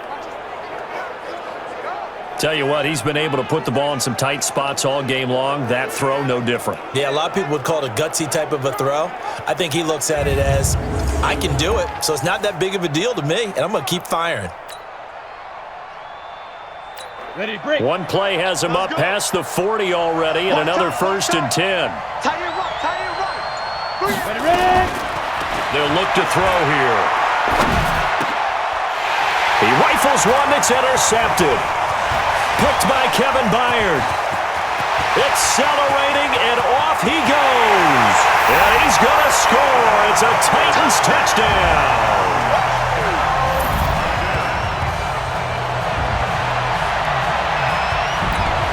Tell you what, he's been able to put the ball in some tight spots all game long. That throw, no different. Yeah, a lot of people would call it a gutsy type of a throw. I think he looks at it as, I can do it, so it's not that big of a deal to me, and I'm going to keep firing. Ready to break. One play has him up past the 40 already, and another 1st and 10. Tie it right. Ready. They'll look to throw here. He rifles one that's intercepted. Picked by Kevin Byard. Accelerating, and off he goes. And he's going to score. It's a Titans touchdown.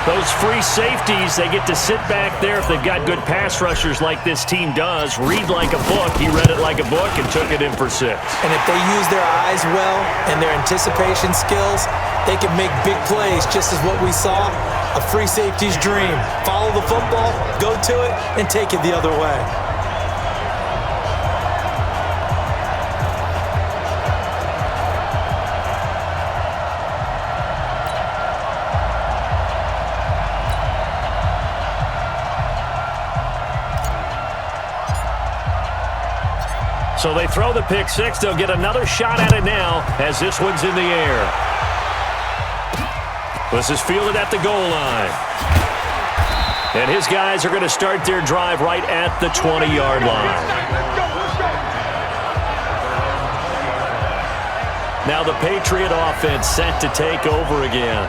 Those free safeties, they get to sit back there if they've got good pass rushers like this team does. Read like a book. He read it like a book and took it in for 6. And if they use their eyes well and their anticipation skills, they can make big plays, just as what we saw, a free safety's dream. Follow the football, go to it, and take it the other way. So they throw the pick 6. They'll get another shot at it now as this one's in the air. This is fielded at the goal line. And his guys are going to start their drive right at the 20-yard line. Now the Patriot offense set to take over again.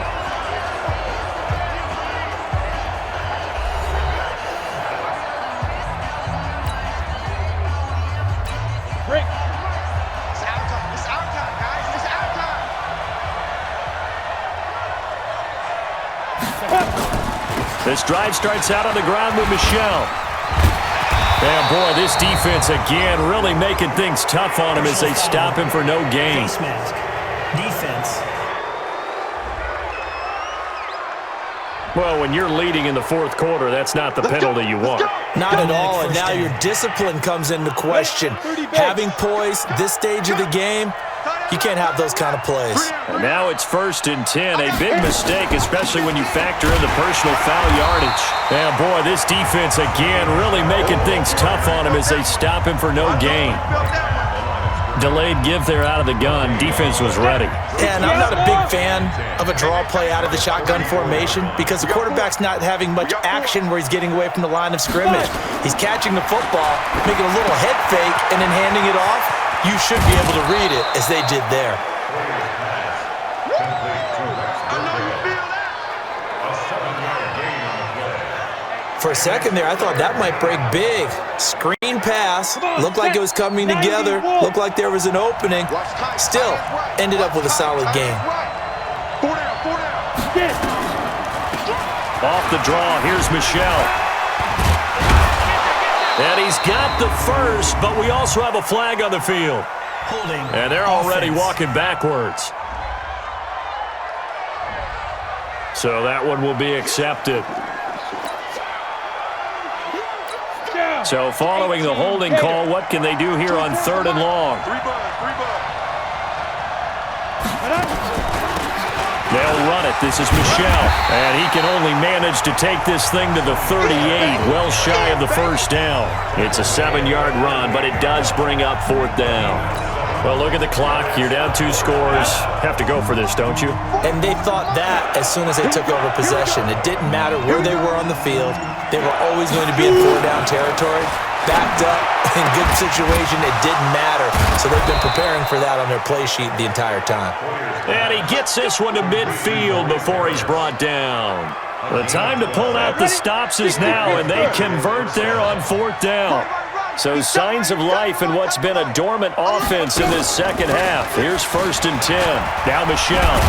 This drive starts out on the ground with Michel. And boy, this defense again really making things tough on him as they stop him for no gain. Face mask. Defense. Well, when you're leading in the fourth quarter, that's not the penalty you want. Not at all, and now your discipline comes into question. Having poise this stage of the game, you can't have those kind of plays. And now it's 1st and 10. A big mistake, especially when you factor in the personal foul yardage. And boy, this defense again really making things tough on him as they stop him for no gain. Delayed give there out of the gun. Defense was ready. Yeah, and I'm not a big fan of a draw play out of the shotgun formation because the quarterback's not having much action where he's getting away from the line of scrimmage. He's catching the football, making a little head fake, and then handing it off. You should be able to read it as they did there. For a second there, I thought that might break big. Screen pass. Looked like it was coming together. Looked like there was an opening. Still, ended up with a solid game. Off the draw, here's Michel. And he's got the first, but we also have a flag on the field. Holding. And they're already walking backwards. So that one will be accepted. So following the holding call, what can they do here on 3rd and long? They'll run it. This is Michel. And he can only manage to take this thing to the 38, well shy of the first down. It's a 7-yard run, but it does bring up 4th down. Well, look at the clock. You're down 2 scores. Have to go for this, don't you? And they thought that as soon as they took over possession. It didn't matter where they were on the field. They were always going to be in 4-down territory. Backed up, in good situation, it didn't matter. So they've been preparing for that on their play sheet the entire time. And he gets this one to midfield before he's brought down. The time to pull out the stops is now, and they convert there on 4th down. So signs of life in what's been a dormant offense in this second half. Here's 1st and 10. Now Michel.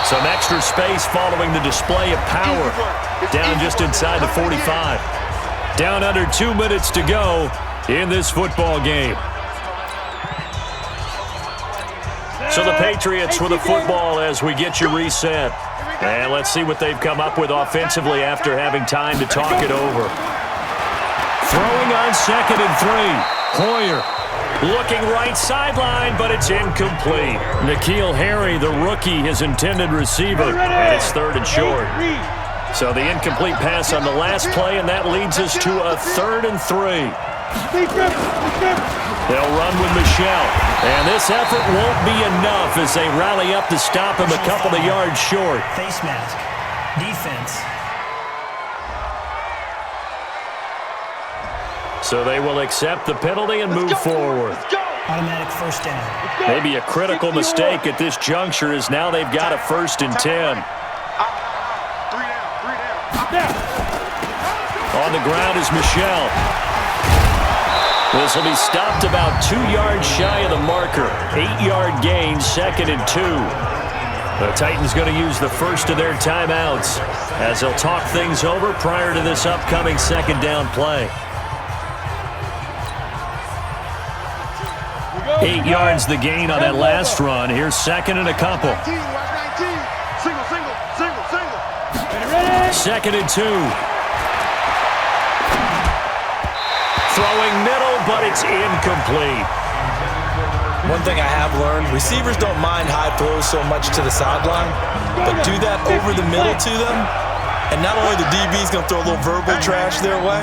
Some extra space following the display of power. Down just inside the 45. Down under 2 minutes to go in this football game. So the Patriots with the football as we get you reset. And let's see what they've come up with offensively after having time to talk it over. Throwing on 2nd and 3. Hoyer looking right sideline, but it's incomplete. N'Keal Harry, the rookie, his intended receiver, and it's 3rd and short. So the incomplete pass on the last play, and that leads us to a 3rd and 3. They'll run with Michel. And this effort won't be enough as they rally up to stop him a couple of yards short. Face mask. Defense. So they will accept the penalty and move forward. Automatic 1st down. Maybe a critical mistake at this juncture is now they've got a 1st and 10. On the ground is Michel. This will be stopped about 2 yards shy of the marker. 8-yard gain, 2nd and 2. The Titans going to use the first of their timeouts as they'll talk things over prior to this upcoming 2nd down play. 8 yards the gain on that last run. Here's 2nd and a couple. 2nd and 2. Throwing middle, but it's incomplete. One thing I have learned, receivers don't mind high throws so much to the sideline, but do that over the middle to them, and not only the DB's going to throw a little verbal trash their way,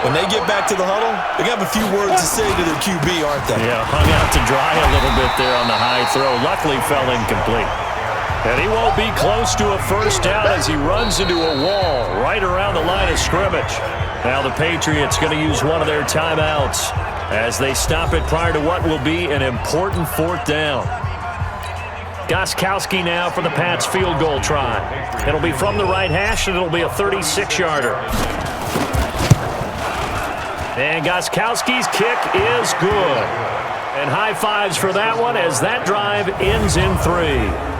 when they get back to the huddle, they're going to have a few words to say to their QB, aren't they? Yeah, hung out to dry a little bit there on the high throw. Luckily fell incomplete. And he won't be close to a first down as he runs into a wall right around the line of scrimmage. Now the Patriots going to use one of their timeouts as they stop it prior to what will be an important fourth down. Gostkowski now for the Pats field goal try. It'll be from the right hash, and it'll be a 36-yarder. And Gostkowski's kick is good. And high fives for that one as that drive ends in 3.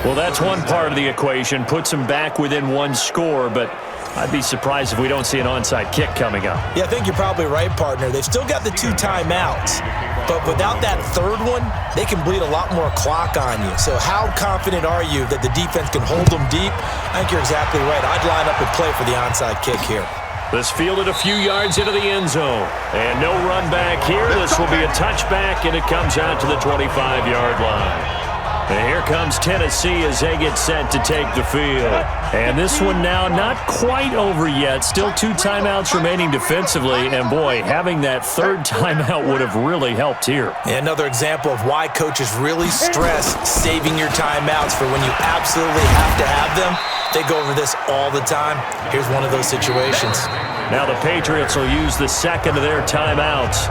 Well, that's one part of the equation. Puts them back within one score, but I'd be surprised if we don't see an onside kick coming up. Yeah, I think you're probably right, partner. They've still got the 2 timeouts, but without that third one, they can bleed a lot more clock on you. So how confident are you that the defense can hold them deep? I think you're exactly right. I'd line up and play for the onside kick here. This fielded a few yards into the end zone. And no run back here. This will be a touchback, and it comes out to the 25-yard line. And here comes Tennessee as they get set to take the field. And this one now not quite over yet. Still 2 timeouts remaining defensively. And, boy, having that third timeout would have really helped here. Yeah, another example of why coaches really stress saving your timeouts for when you absolutely have to have them. They go over this all the time. Here's one of those situations. Now the Patriots will use the second of their timeouts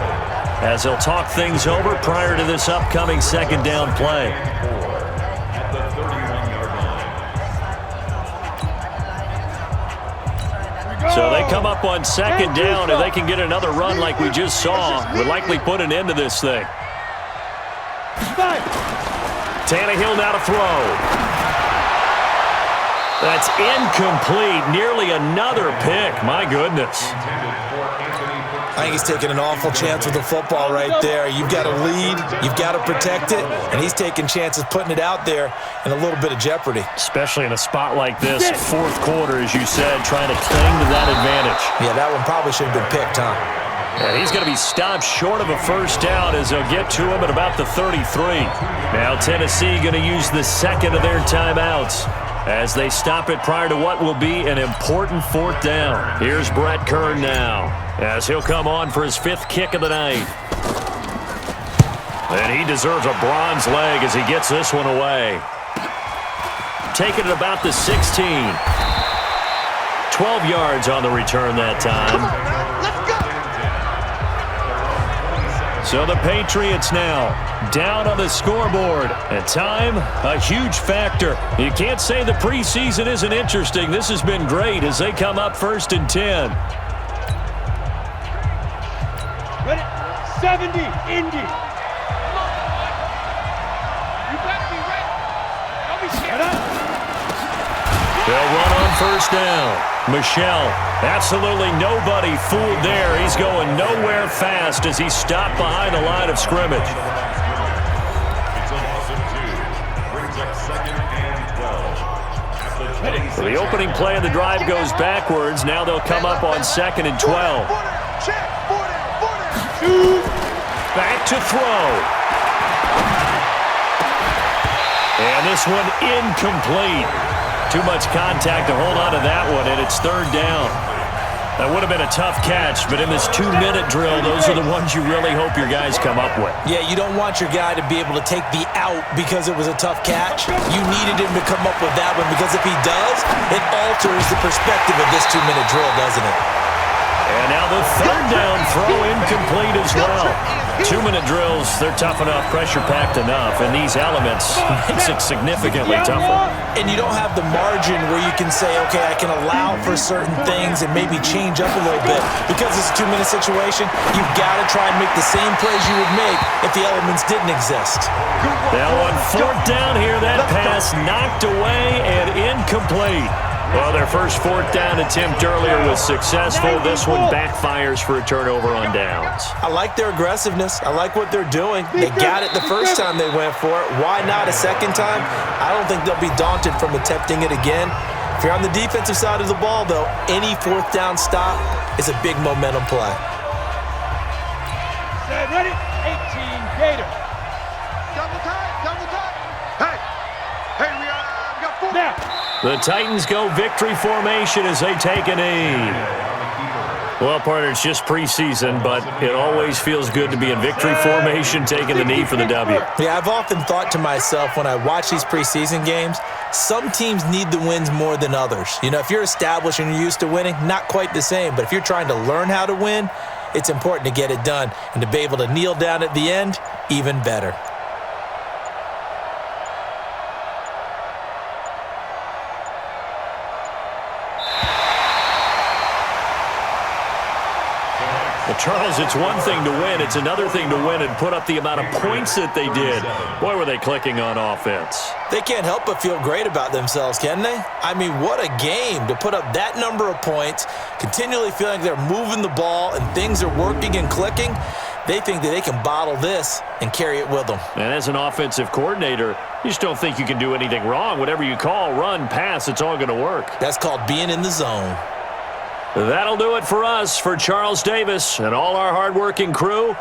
as they'll talk things over prior to this upcoming second down play. So they come up on second down, and they can get another run like we just saw. Would likely put an end to this thing. Tannehill now to throw. That's incomplete. Nearly another pick. My goodness. I think he's taking an awful chance with the football right there. You've got to lead. You've got to protect it. And he's taking chances putting it out there in a little bit of jeopardy. Especially in a spot like this, fourth quarter, as you said, trying to cling to that advantage. Yeah, that one probably should have been picked, huh? And he's going to be stopped short of a first down as they'll get to him at about the 33. Now Tennessee going to use the second of their timeouts as they stop it prior to what will be an important fourth down. Here's Brett Kern now as he'll come on for his 5th kick of the night. And he deserves a bronze leg as he gets this one away. Taking it about the 16. 12 yards on the return that time. So the Patriots now down on the scoreboard. And time, a huge factor. You can't say the preseason isn't interesting. This has been great as they come up 1st and 10. Ready? 70, Indy. You better be ready. Don't be scared. They'll run on first down. Michel, absolutely nobody fooled there. He's going nowhere fast as he's stopped behind the line of scrimmage. It's a loss of 2. Brings up 2nd and 12. At the The opening play of the drive goes backwards. Now they'll come up on 2nd and 12. Back to throw. And this one incomplete. Too much contact to hold on to that one, and it's 3rd down. That would have been a tough catch, but in this 2-minute drill, those are the ones you really hope your guys come up with. Yeah, you don't want your guy to be able to take the out because it was a tough catch. You needed him to come up with that one because if he does, it alters the perspective of this 2-minute drill, doesn't it? And now the 3rd down throw incomplete as well. 2-minute drills, they're tough enough, pressure-packed enough, and these elements makes it significantly tougher. And you don't have the margin where you can say, okay, I can allow for certain things and maybe change up a little bit. Because it's a 2-minute situation, you've got to try and make the same plays you would make if the elements didn't exist. Now on 4th down here, that pass knocked away and incomplete. Well, their first 4th down attempt earlier was successful. This one backfires for a turnover on downs. I like their aggressiveness. I like what they're doing. They got it the first time they went for it. Why not a second time? I don't think they'll be daunted from attempting it again. If you're on the defensive side of the ball, though, any 4th down stop is a big momentum play. Set, ready? 18, Gator. Double time. Hey, we got 4. Now. The Titans go victory formation as they take a knee. Well, partner, it's just preseason, but it always feels good to be in victory formation, taking the knee for the W. Yeah, I've often thought to myself when I watch these preseason games, some teams need the wins more than others. You know, if you're established and you're used to winning, not quite the same. But if you're trying to learn how to win, it's important to get it done. And to be able to kneel down at the end, even better. Well, Charles, it's one thing to win. It's another thing to win and put up the amount of points that they did. Boy, were they clicking on offense. They can't help but feel great about themselves, can they? I mean, what a game to put up that number of points, continually feeling like they're moving the ball and things are working and clicking. They think that they can bottle this and carry it with them. And as an offensive coordinator, you just don't think you can do anything wrong. Whatever you call, run, pass, it's all going to work. That's called being in the zone. That'll do it for us. For Charles Davis and all our hardworking crew,